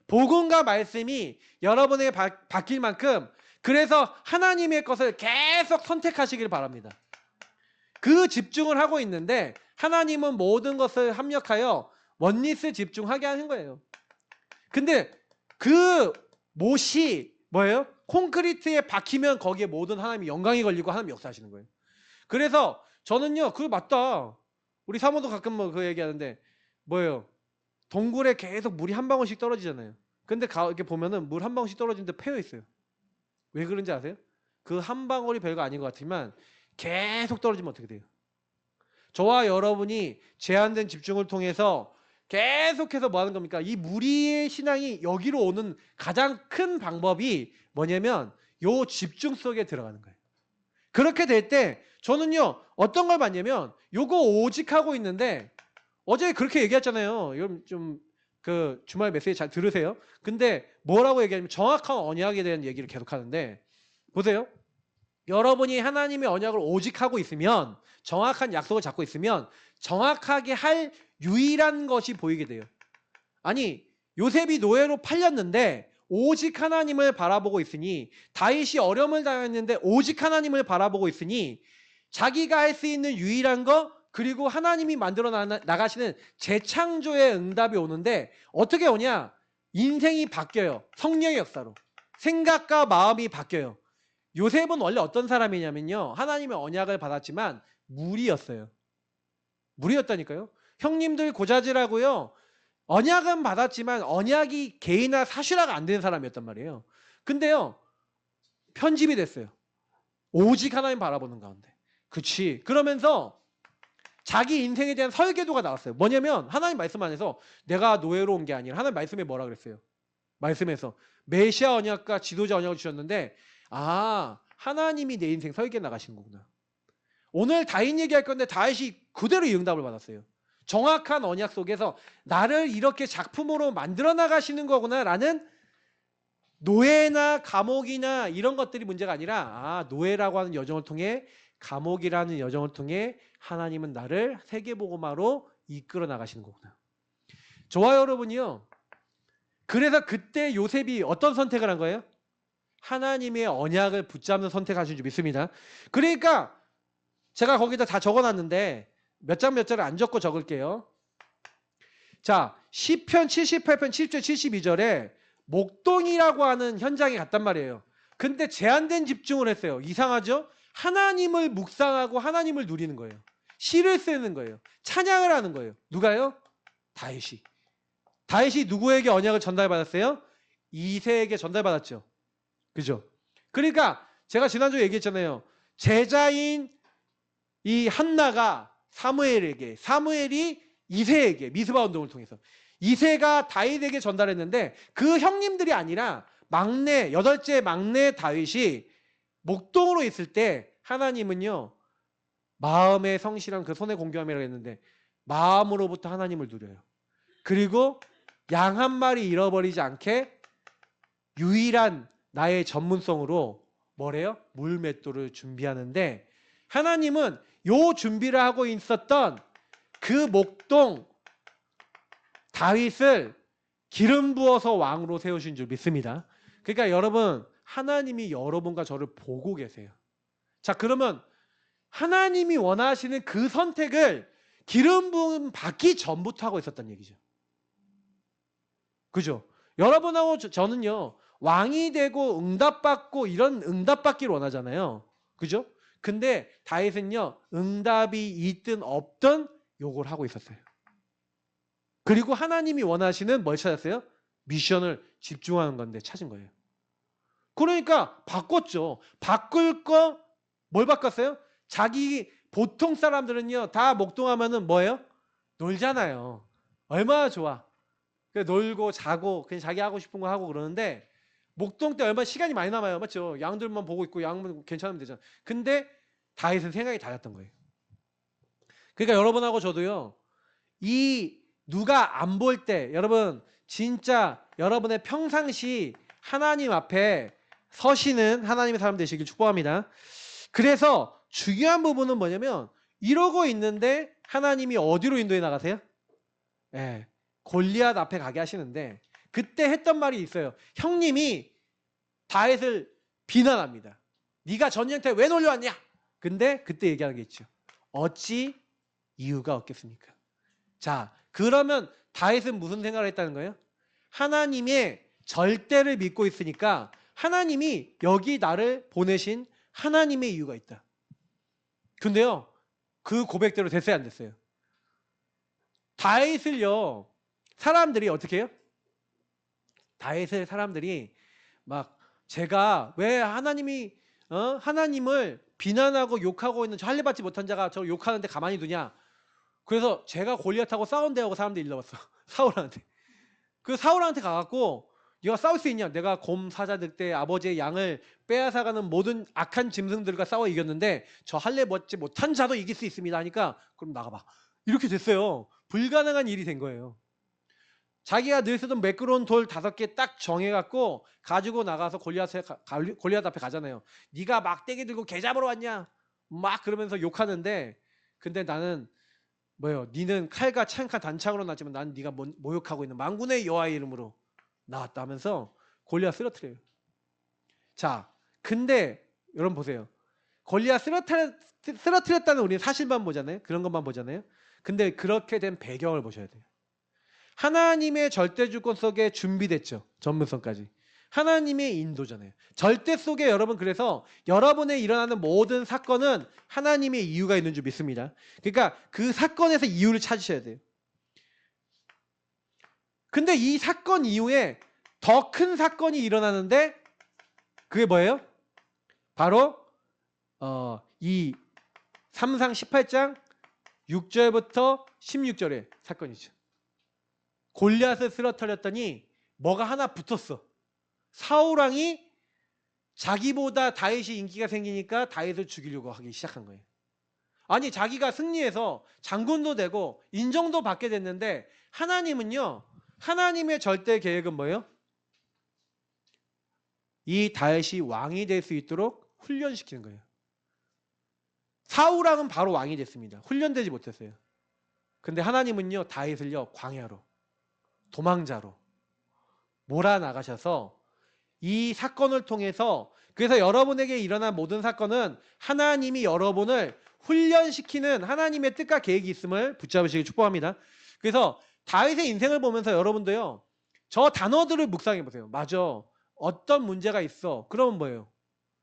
복음과 말씀이 여러분에게 바뀔 만큼 그래서 하나님의 것을 계속 선택하시길 바랍니다. 그 집중을 하고 있는데 하나님은 모든 것을 합력하여 원리스 집중하게 하는 거예요. 근데 그 못이 뭐예요? 콘크리트에 박히면 거기에 모든 하나님의 영광이 걸리고 하나님 역사하시는 거예요. 그래서 저는요, 그거 맞다. 우리 사모도 가끔 뭐 그 얘기하는데 뭐예요? 동굴에 계속 물이 한 방울씩 떨어지잖아요. 근데 이렇게 보면은 물 한 방울씩 떨어지는데 패여 있어요. 왜 그런지 아세요? 그 한 방울이 별거 아닌 것 같지만 계속 떨어지면 어떻게 돼요? 저와 여러분이 제한된 집중을 통해서 계속해서 뭐 하는 겁니까? 이 무리의 신앙이 여기로 오는 가장 큰 방법이 뭐냐면 요 집중 속에 들어가는 거예요. 그렇게 될 때 저는요 어떤 걸 봤냐면 요거 오직 하고 있는데 어제 그렇게 얘기했잖아요. 여러분 좀 그 주말 메시지 잘 들으세요. 근데 뭐라고 얘기하냐면 정확한 언약에 대한 얘기를 계속 하는데 보세요. 여러분이 하나님의 언약을 오직 하고 있으면 정확한 약속을 잡고 있으면 정확하게 할 유일한 것이 보이게 돼요. 아니 요셉이 노예로 팔렸는데 오직 하나님을 바라보고 있으니 다윗이 어려움을 당했는데 오직 하나님을 바라보고 있으니 자기가 할 수 있는 유일한 거 그리고 하나님이 만들어 나가시는 재창조의 응답이 오는데 어떻게 오냐? 인생이 바뀌어요. 성령의 역사로. 생각과 마음이 바뀌어요. 요셉은 원래 어떤 사람이냐면요. 하나님의 언약을 받았지만 무리였어요. 무리였다니까요. 형님들 고자질하고요. 언약은 받았지만 언약이 개인화 사실화가 안 되는 사람이었단 말이에요. 근데요. 편집이 됐어요. 오직 하나님 바라보는 가운데. 그치. 그러면서 자기 인생에 대한 설계도가 나왔어요. 뭐냐면 하나님 말씀 안에서 내가 노예로 온 게 아니라 하나님 말씀에 뭐라 그랬어요? 말씀에서 메시아 언약과 지도자 언약을 주셨는데 하나님이 내 인생 설계 나가시는 거구나. 오늘 다윗 얘기할 건데 다윗이 그대로 이 응답을 받았어요. 정확한 언약 속에서 나를 이렇게 작품으로 만들어 나가시는 거구나라는 노예나 감옥이나 이런 것들이 문제가 아니라 노예라고 하는 여정을 통해 감옥이라는 여정을 통해 하나님은 나를 세계복음화로 이끌어 나가시는 거구나. 저와 여러분이요. 그래서 그때 요셉이 어떤 선택을 한 거예요? 하나님의 언약을 붙잡는 선택하신 줄 믿습니다. 그러니까 제가 거기다 다 적어놨는데 몇 장 몇 장을 안 적고 적을게요. 자, 시편 78편 7절 72절에 목동이라고 하는 현장에 갔단 말이에요. 근데 제한된 집중을 했어요. 이상하죠? 하나님을 묵상하고 하나님을 누리는 거예요. 시를 쓰는 거예요. 찬양을 하는 거예요. 누가요? 다윗이. 다윗이 누구에게 언약을 전달받았어요? 이새에게 전달받았죠. 그죠? 그러니까 제가 지난주에 얘기했잖아요. 제자인 이 한나가 사무엘에게, 사무엘이 이새에게, 미스바 운동을 통해서 이새가 다윗에게 전달했는데 그 형님들이 아니라 막내, 여덟째 막내 다윗이 목동으로 있을 때 하나님은요, 마음의 성실한 그 손의 공경함이라고 했는데 마음으로부터 하나님을 누려요. 그리고 양 한 마리 잃어버리지 않게 유일한 나의 전문성으로 뭐래요? 물맷돌을 준비하는데, 하나님은 요 준비를 하고 있었던 그 목동 다윗을 기름 부어서 왕으로 세우신 줄 믿습니다. 그러니까 여러분, 하나님이 여러분과 저를 보고 계세요. 자, 그러면 하나님이 원하시는 그 선택을 기름 부음 받기 전부터 하고 있었단 얘기죠. 그죠? 여러분하고 저는요, 왕이 되고 응답받고 이런 응답받기를 원하잖아요. 그죠? 근데 다윗은요, 응답이 있든 없든 요걸 하고 있었어요. 그리고 하나님이 원하시는 뭘 찾았어요? 미션을 집중하는 건데 찾은 거예요. 그러니까 바꿨죠. 바꿀 거 뭘 바꿨어요? 자기 보통 사람들은요, 다 목동하면은 뭐예요? 놀잖아요. 얼마나 좋아. 놀고 자고 그냥 자기 하고 싶은 거 하고 그러는데, 목동 때 얼마나 시간이 많이 남아요. 맞죠? 양들만 보고 있고 양만 괜찮으면 되잖아. 근데 다윗은 생각이 달랐던 거예요. 그러니까 여러분하고 저도요, 이 누가 안 볼 때 여러분 진짜 여러분의 평상시 하나님 앞에 서시는 하나님의 사람 되시길 축복합니다. 그래서 중요한 부분은 뭐냐면, 이러고 있는데 하나님이 어디로 인도해 나가세요? 예, 골리앗 앞에 가게 하시는데, 그때 했던 말이 있어요. 형님이 다윗을 비난합니다. 네가 전쟁터에 왜 놀려왔냐? 근데 그때 얘기하는 게 있죠. 어찌 이유가 없겠습니까? 자, 그러면 다윗은 무슨 생각을 했다는 거예요? 하나님의 절대를 믿고 있으니까 하나님이 여기 나를 보내신 하나님의 이유가 있다. 근데요, 그 고백대로 됐어요, 안 됐어요? 다윗을요, 사람들이 어떻게 해요? 다윗을 사람들이 막, 제가 왜 하나님을 비난하고 욕하고 있는 저 할례 받지 못한 자가 저 욕하는데 가만히 두냐? 그래서 제가 골리앗하고 싸운대하고 사람들이 일러봤어. 사울한테. 그 사울한테 가갖고, 네가 싸울 수 있냐? 내가 곰 사자 늑대 아버지의 양을 빼앗아가는 모든 악한 짐승들과 싸워 이겼는데 저 할례 받지 못한 자도 이길 수 있습니다 하니까, 그럼 나가봐. 이렇게 됐어요. 불가능한 일이 된 거예요. 자기가 늘 쓰던 매끄러운 돌 5개 딱 정해갖고 가지고 나가서 골리앗 앞에 가잖아요. 네가 막대기 들고 개 잡으러 왔냐? 막 그러면서 욕하는데, 근데 나는 뭐예요? 니는 칼과 창과 단창으로 났지만 나는 네가 모욕하고 있는 만군의 여호와의 이름으로 나왔다 하면서 골리앗 쓰러뜨려요. 자, 근데 여러분 보세요. 골리앗 쓰러뜨렸다는 우리는 사실만 보잖아요. 그런 것만 보잖아요. 근데 그렇게 된 배경을 보셔야 돼요. 하나님의 절대 주권 속에 준비됐죠. 전문성까지. 하나님의 인도잖아요. 절대 속에 여러분, 그래서 여러분의 일어나는 모든 사건은 하나님의 이유가 있는 줄 믿습니다. 그러니까 그 사건에서 이유를 찾으셔야 돼요. 근데 이 사건 이후에 더 큰 사건이 일어나는데, 그게 뭐예요? 바로 이 3상 18장 6절부터 16절의 사건이죠. 골리앗을 쓰러뜨렸더니 뭐가 하나 붙었어. 사울왕이 자기보다 다윗이 인기가 생기니까 다윗을 죽이려고 하기 시작한 거예요. 아니, 자기가 승리해서 장군도 되고 인정도 받게 됐는데, 하나님은요, 하나님의 절대 계획은 뭐예요? 이 다윗이 왕이 될 수 있도록 훈련시키는 거예요. 사울왕은 바로 왕이 됐습니다. 훈련되지 못했어요. 근데 하나님은요, 다윗을요, 광야로, 도망자로 몰아나가셔서 이 사건을 통해서, 그래서 여러분에게 일어난 모든 사건은 하나님이 여러분을 훈련시키는 하나님의 뜻과 계획이 있음을 붙잡으시길 축복합니다. 그래서 다윗의 인생을 보면서 여러분도요, 저 단어들을 묵상해 보세요. 맞아, 어떤 문제가 있어. 그러면 뭐예요?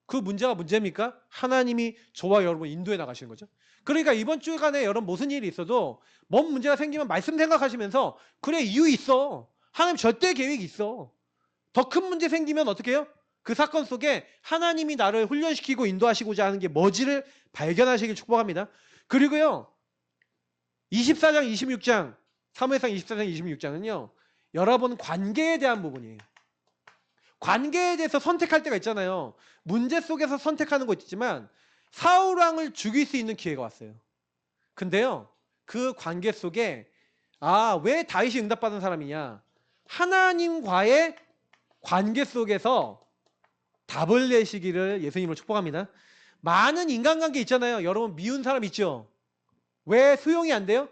그 문제가 문제입니까? 하나님이 저와 여러분 인도해 나가시는 거죠. 그러니까 이번 주간에 여러분 무슨 일이 있어도 뭔 문제가 생기면 말씀 생각하시면서, 그래, 이유 있어. 하나님 절대 계획이 있어. 더 큰 문제 생기면 어떻게 해요? 그 사건 속에 하나님이 나를 훈련시키고 인도하시고자 하는 게 뭐지를 발견하시길 축복합니다. 그리고요. 24장, 26장, 사무엘상 24장, 26장은요. 여러분 관계에 대한 부분이에요. 관계에 대해서 선택할 때가 있잖아요. 문제 속에서 선택하는 거 있지만 사울 왕을 죽일 수 있는 기회가 왔어요. 근데요. 그 관계 속에 왜 다윗이 응답받은 사람이냐? 하나님과의 관계 속에서 답을 내시기를 예수님을 축복합니다. 많은 인간관계 있잖아요. 여러분 미운 사람 있죠? 왜 수용이 안 돼요?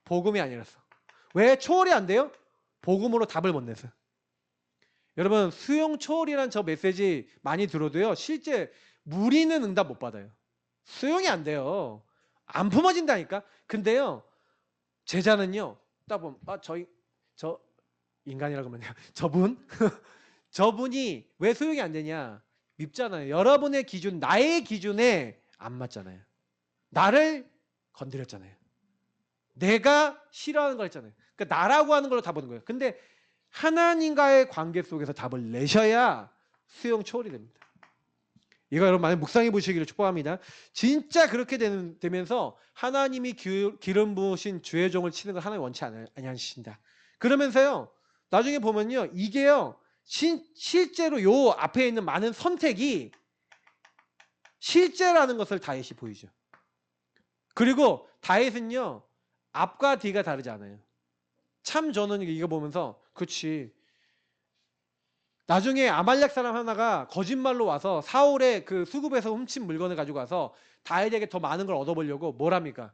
복음이 아니라서. 왜 초월이 안 돼요? 복음으로 답을 못 내서. 여러분 수용 초월이란 저 메시지 많이 들어도요. 실제 무리는 응답 못 받아요. 수용이 안 돼요. 안 품어진다니까. 근데요. 제자는요. 딱 보면 저 인간이라고 하면 저분이 왜 수용이 안 되냐? 밉잖아요. 여러분의 기준, 나의 기준에 안 맞잖아요. 나를 건드렸잖아요. 내가 싫어하는 걸 했잖아요. 그러니까 나라고 하는 걸로 다 보는 거예요. 근데 하나님과의 관계 속에서 답을 내셔야 수용 초월이 됩니다. 이거 여러분 많이 묵상해 보시기를 축복합니다. 진짜 그렇게 되면서 하나님이 기름 부으신 주의 종을 치는 걸 하나님 원치 아니하신다. 그러면서요. 나중에 보면요. 이게요. 실제로 요 앞에 있는 많은 선택이 실제라는 것을 다윗이 보이죠. 그리고 다윗은요. 앞과 뒤가 다르지 않아요. 참 저는 이거 보면서 그렇지. 나중에 아말렉 사람 하나가 거짓말로 와서 사울의 그 수급에서 훔친 물건을 가지고 와서 다윗에게 더 많은 걸 얻어보려고 뭘 합니까?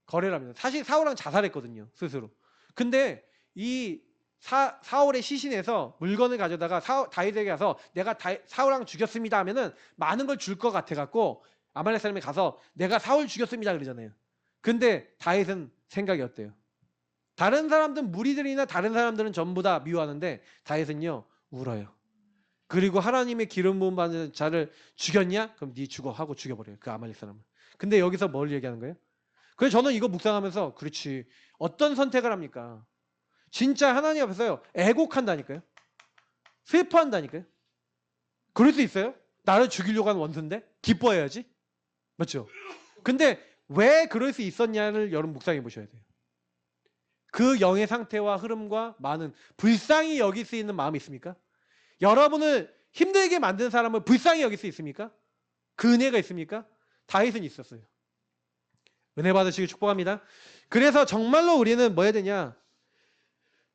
거래를 합니다. 사실 사울랑 자살했거든요. 스스로. 근데 이 사울의 시신에서 물건을 가져다가 다윗에게 가서 내가 사울왕 죽였습니다 하면은 많은 걸 줄 것 같아갖고 아말렉 사람이 가서 내가 사울 죽였습니다 그러잖아요. 근데 다윗은 생각이 어때요? 다른 사람들은 무리들이나 다른 사람들은 전부 다 미워하는데 다윗은요 울어요. 그리고 하나님의 기름 부음 받는 자를 죽였냐? 그럼 네 죽어 하고 죽여버려요. 그 아말렉 사람을. 근데 여기서 뭘 얘기하는 거예요? 그래서 저는 이거 묵상하면서 그렇지. 어떤 선택을 합니까? 진짜 하나님 앞에서요. 애곡한다니까요. 슬퍼한다니까요. 그럴 수 있어요? 나를 죽이려고 하는 원수인데? 기뻐해야지. 맞죠? 근데 왜 그럴 수 있었냐를 여러분 묵상해 보셔야 돼요. 그 영의 상태와 흐름과 많은 불쌍히 여길 수 있는 마음이 있습니까? 여러분을 힘들게 만든 사람을 불쌍히 여길 수 있습니까? 그 은혜가 있습니까? 다윗은 있었어요. 은혜 받으시길 축복합니다. 그래서 정말로 우리는 뭐 해야 되냐?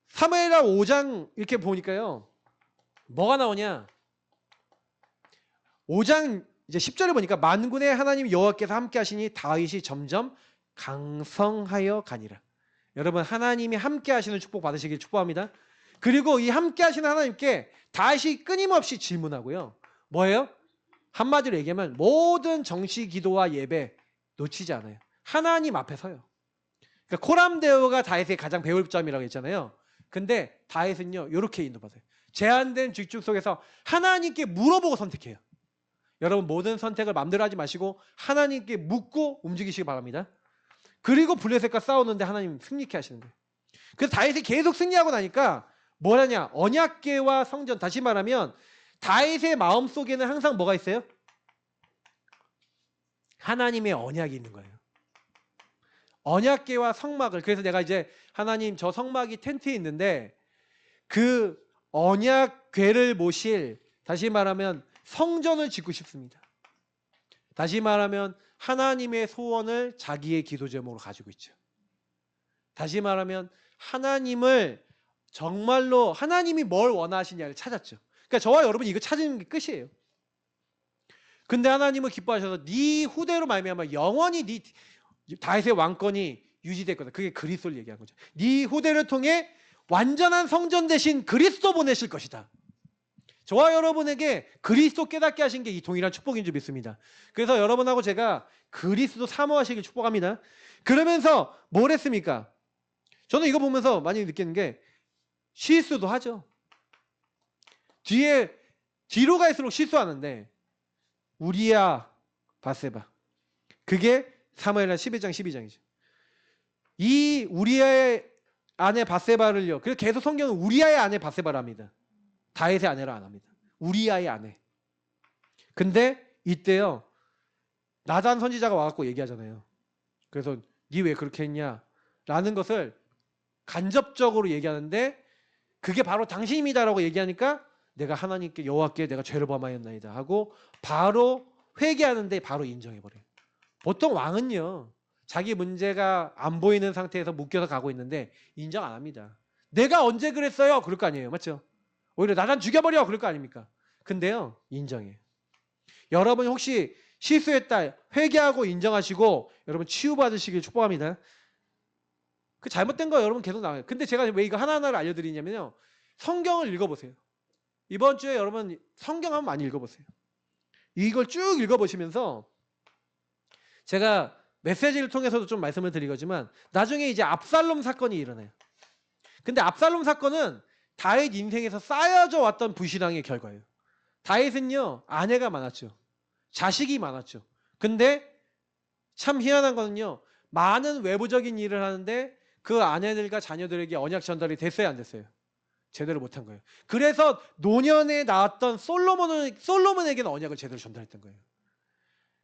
사무엘하 5장 이렇게 보니까요. 뭐가 나오냐? 5장 이제 10절에 보니까 만군의 하나님 여호와께서 함께 하시니 다윗이 점점 강성하여 가니라. 여러분 하나님이 함께 하시는 축복 받으시길 축복합니다. 그리고 이 함께 하시는 하나님께 다윗이 끊임없이 질문하고요. 뭐예요? 한마디로 얘기하면 모든 정시 기도와 예배 놓치지 않아요. 하나님 앞에 서요. 그러니까 코람데오가 다윗의 가장 배울 점이라고 했잖아요. 근데 다윗은요. 이렇게 인도받아요. 제한된 직중 속에서 하나님께 물어보고 선택해요. 여러분 모든 선택을 마음대로 하지 마시고 하나님께 묻고 움직이시기 바랍니다. 그리고 블레셋과 싸우는데 하나님 승리케 하시는 거예요. 그래서 다윗이 계속 승리하고 나니까 뭐라냐? 언약궤와 성전, 다시 말하면 다윗의 마음속에는 항상 뭐가 있어요? 하나님의 언약이 있는 거예요. 언약궤와 성막을, 그래서 내가 이제 하나님 저 성막이 텐트에 있는데 그 언약궤를 모실, 다시 말하면 성전을 짓고 싶습니다. 다시 말하면 하나님의 소원을 자기의 기도 제목으로 가지고 있죠. 다시 말하면 하나님을 정말로 하나님이 뭘 원하시냐를 찾았죠. 그러니까 저와 여러분이 이거 찾는 게 끝이에요. 근데 하나님은 기뻐하셔서 네 후대로 말미암아 영원히 네 다윗의 왕권이 유지될 거다. 그게 그리스도를 얘기한 거죠. 네 후대를 통해 완전한 성전 대신 그리스도 보내실 것이다. 저와 여러분에게 그리스도 깨닫게 하신 게 이 동일한 축복인 줄 믿습니다. 그래서 여러분하고 제가 그리스도 사모하시길 축복합니다. 그러면서 뭘 했습니까? 저는 이거 보면서 많이 느끼는 게 실수도 하죠. 뒤로 갈수록 실수하는데 우리야 바세바, 그게 사무엘하 11장 12장이죠. 이 우리아의 아내 바세바를요. 그래서 계속 성경은 우리아의 아내 바세바를 합니다. 다윗의 아내라 안 합니다. 우리아의 아내. 근데 이때요. 나단 선지자가 와갖고 얘기하잖아요. 그래서 니 왜 그렇게 했냐? 라는 것을 간접적으로 얘기하는데 그게 바로 당신입니다라고 얘기하니까 내가 하나님께 여호와께 내가 죄를 범하였나이다 하고 바로 회개하는데 바로 인정해버려요. 보통 왕은요. 자기 문제가 안 보이는 상태에서 묶여서 가고 있는데 인정 안 합니다. 내가 언제 그랬어요? 그럴 거 아니에요. 맞죠? 오히려 나단 죽여버려! 그럴 거 아닙니까? 근데요. 인정해요. 여러분 혹시 실수했다 회개하고 인정하시고 여러분 치유받으시길 축복합니다. 그 잘못된 거 여러분 계속 나와요. 근데 제가 왜 이거 하나하나를 알려드리냐면요. 성경을 읽어보세요. 이번 주에 여러분 성경 한번 많이 읽어보세요. 이걸 쭉 읽어보시면서 제가 메시지를 통해서도 좀 말씀을 드리겠지만 나중에 이제 압살롬 사건이 일어나요. 근데 압살롬 사건은 다윗 인생에서 쌓여져 왔던 불신앙의 결과예요. 다윗은요 아내가 많았죠. 자식이 많았죠. 근데 참 희한한 거는요. 많은 외부적인 일을 하는데 그 아내들과 자녀들에게 언약 전달이 됐어요 안 됐어요? 제대로 못한 거예요. 그래서 노년에 낳았던 솔로몬에게는 언약을 제대로 전달했던 거예요.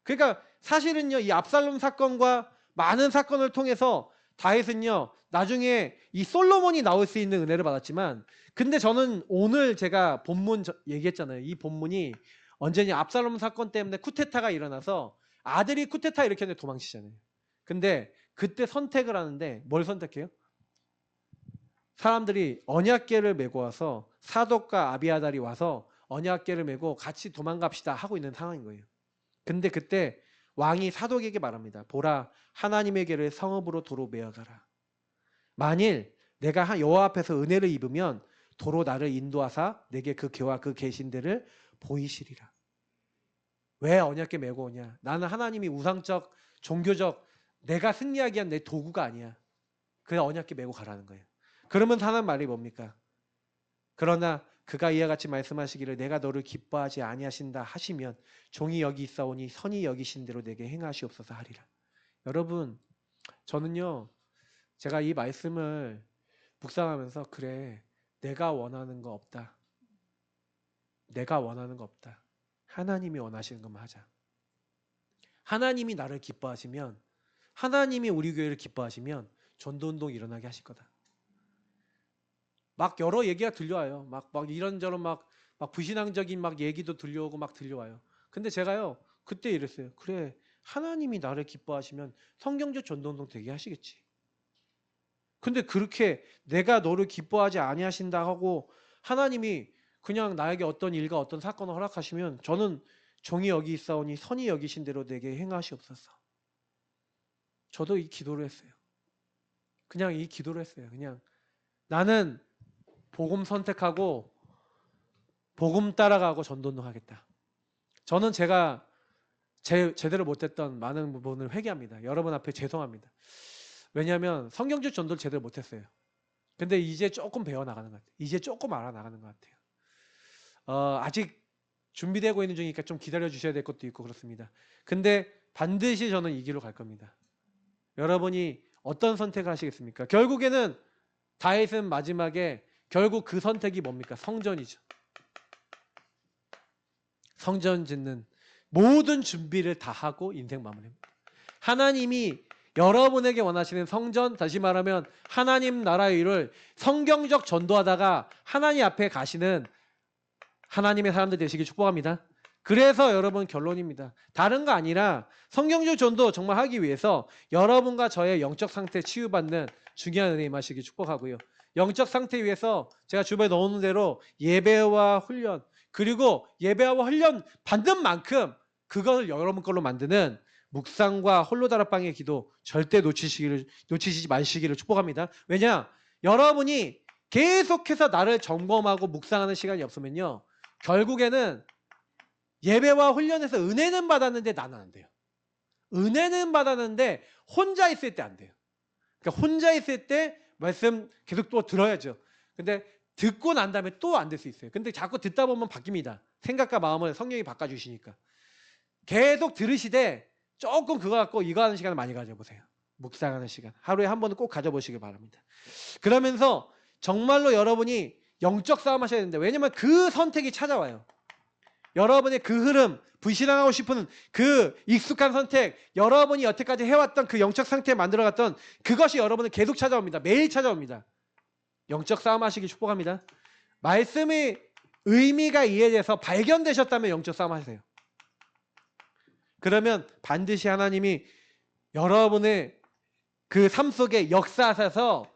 그러니까 사실은요. 이 압살롬 사건과 많은 사건을 통해서 다윗은요. 나중에 이 솔로몬이 나올 수 있는 은혜를 받았지만 근데 저는 오늘 제가 본문 얘기했잖아요. 이 본문이 언제냐 압살롬 사건 때문에 쿠데타가 일어나서 아들이 쿠데타 일으켰는데 도망치잖아요. 근데 그때 선택을 하는데 뭘 선택해요? 사람들이 언약궤를 메고 와서 사독과 아비아달이 와서 언약궤를 메고 같이 도망갑시다 하고 있는 상황인 거예요. 근데 그때 왕이 사독에게 말합니다. 보라 하나님의 궤를 성읍으로 도로 메어가라. 만일 내가 여호와 앞에서 은혜를 입으면 도로 나를 인도하사 내게 그 궤와 그 계신들을 보이시리라. 왜 언약궤 메고 오냐? 나는 하나님이 우상적 종교적 내가 승리하기 위한 내 도구가 아니야. 그 언약궤 메고 가라는 거예요. 그러면 하는 말이 뭡니까? 그러나 그가 이와 같이 말씀하시기를 내가 너를 기뻐하지 아니하신다 하시면 종이 여기 있사오니 선이 여기신 대로 내게 행하시옵소서 하리라. 여러분 저는요 제가 이 말씀을 묵상하면서 그래 내가 원하는 거 없다. 내가 원하는 거 없다. 하나님이 원하시는 것만 하자. 하나님이 나를 기뻐하시면 하나님이 우리 교회를 기뻐하시면 전도운동 일어나게 하실 거다. 막 여러 얘기가 들려와요. 막 이런저런 막 불신앙적인 막 얘기도 들려오고 막 들려와요. 근데 제가요 그때 이랬어요. 그래 하나님이 나를 기뻐하시면 성경적 전도운동 되게 하시겠지. 근데 그렇게 내가 너를 기뻐하지 아니하신다 하고 하나님이 그냥 나에게 어떤 일과 어떤 사건을 허락하시면 저는 종이 여기 있사오니 선이 여기신 대로 내게 행하시옵소서. 저도 이 기도를 했어요. 그냥 이 기도를 했어요. 그냥 나는 복음 선택하고 복음 따라가고 전도운동 하겠다. 저는 제가 제대로 못했던 많은 부분을 회개합니다. 여러분 앞에 죄송합니다. 왜냐하면 성경적 전도를 제대로 못했어요. 근데 이제 조금 배워나가는 것 같아요. 이제 조금 알아나가는 것 같아요. 아직 준비되고 있는 중이니까 좀 기다려 주셔야 될 것도 있고 그렇습니다. 근데 반드시 저는 이 길로 갈 겁니다. 여러분이 어떤 선택을 하시겠습니까? 결국에는 다윗은 마지막에 결국 그 선택이 뭡니까? 성전이죠. 성전 짓는 모든 준비를 다 하고 인생 마무리합니다. 하나님이 여러분에게 원하시는 성전, 다시 말하면 하나님 나라의 일을 성경적 전도하다가 하나님 앞에 가시는 하나님의 사람들 되시길 축복합니다. 그래서 여러분 결론입니다. 다른 거 아니라 성경적 전도 정말 하기 위해서 여러분과 저의 영적 상태 치유받는 중요한 은혜 임하시길 축복하고요. 영적 상태 위해서 제가 주변에 넣어놓은 대로 예배와 훈련 그리고 예배와 훈련 받는 만큼 그것을 여러분 걸로 만드는 묵상과 홀로 다락방의 기도 절대 놓치시지 마시기를 축복합니다. 왜냐? 여러분이 계속해서 나를 점검하고 묵상하는 시간이 없으면요. 결국에는 예배와 훈련에서 은혜는 받았는데 나는 안 돼요. 은혜는 받았는데 혼자 있을 때 안 돼요. 그러니까 혼자 있을 때 말씀 계속 또 들어야죠. 근데 듣고 난 다음에 또 안 될 수 있어요. 근데 자꾸 듣다 보면 바뀝니다. 생각과 마음을 성령이 바꿔주시니까. 계속 들으시되 조금 그거 갖고 이거 하는 시간을 많이 가져보세요. 묵상하는 시간. 하루에 한 번은 꼭 가져보시길 바랍니다. 그러면서 정말로 여러분이 영적 싸움 하셔야 되는데 왜냐면 그 선택이 찾아와요. 여러분의 그 흐름, 불신앙하고 싶은 그 익숙한 선택, 여러분이 여태까지 해왔던 그 영적 상태에 만들어갔던 그것이 여러분을 계속 찾아옵니다. 매일 찾아옵니다. 영적 싸움 하시기 축복합니다. 말씀의 의미가 이해돼서 발견되셨다면 영적 싸움 하세요. 그러면 반드시 하나님이 여러분의 그 삶 속에 역사하셔서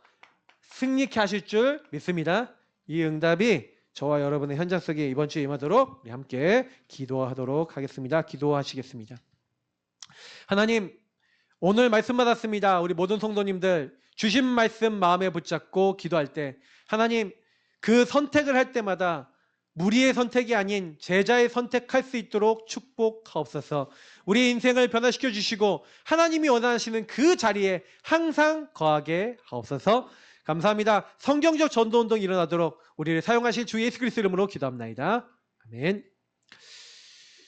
승리케 하실 줄 믿습니다. 이 응답이 저와 여러분의 현장 속에 이번 주에 임하도록 우리 함께 기도하도록 하겠습니다. 기도하시겠습니다. 하나님, 오늘 말씀 받았습니다. 우리 모든 성도님들 주신 말씀 마음에 붙잡고 기도할 때 하나님, 그 선택을 할 때마다 무리의 선택이 아닌 제자의 선택할 수 있도록 축복하옵소서. 우리 인생을 변화시켜 주시고 하나님이 원하시는 그 자리에 항상 거하게 하옵소서. 감사합니다. 성경적 전도운동이 일어나도록 우리를 사용하실 주 예수 그리스도 이름으로 기도합나이다. 아멘.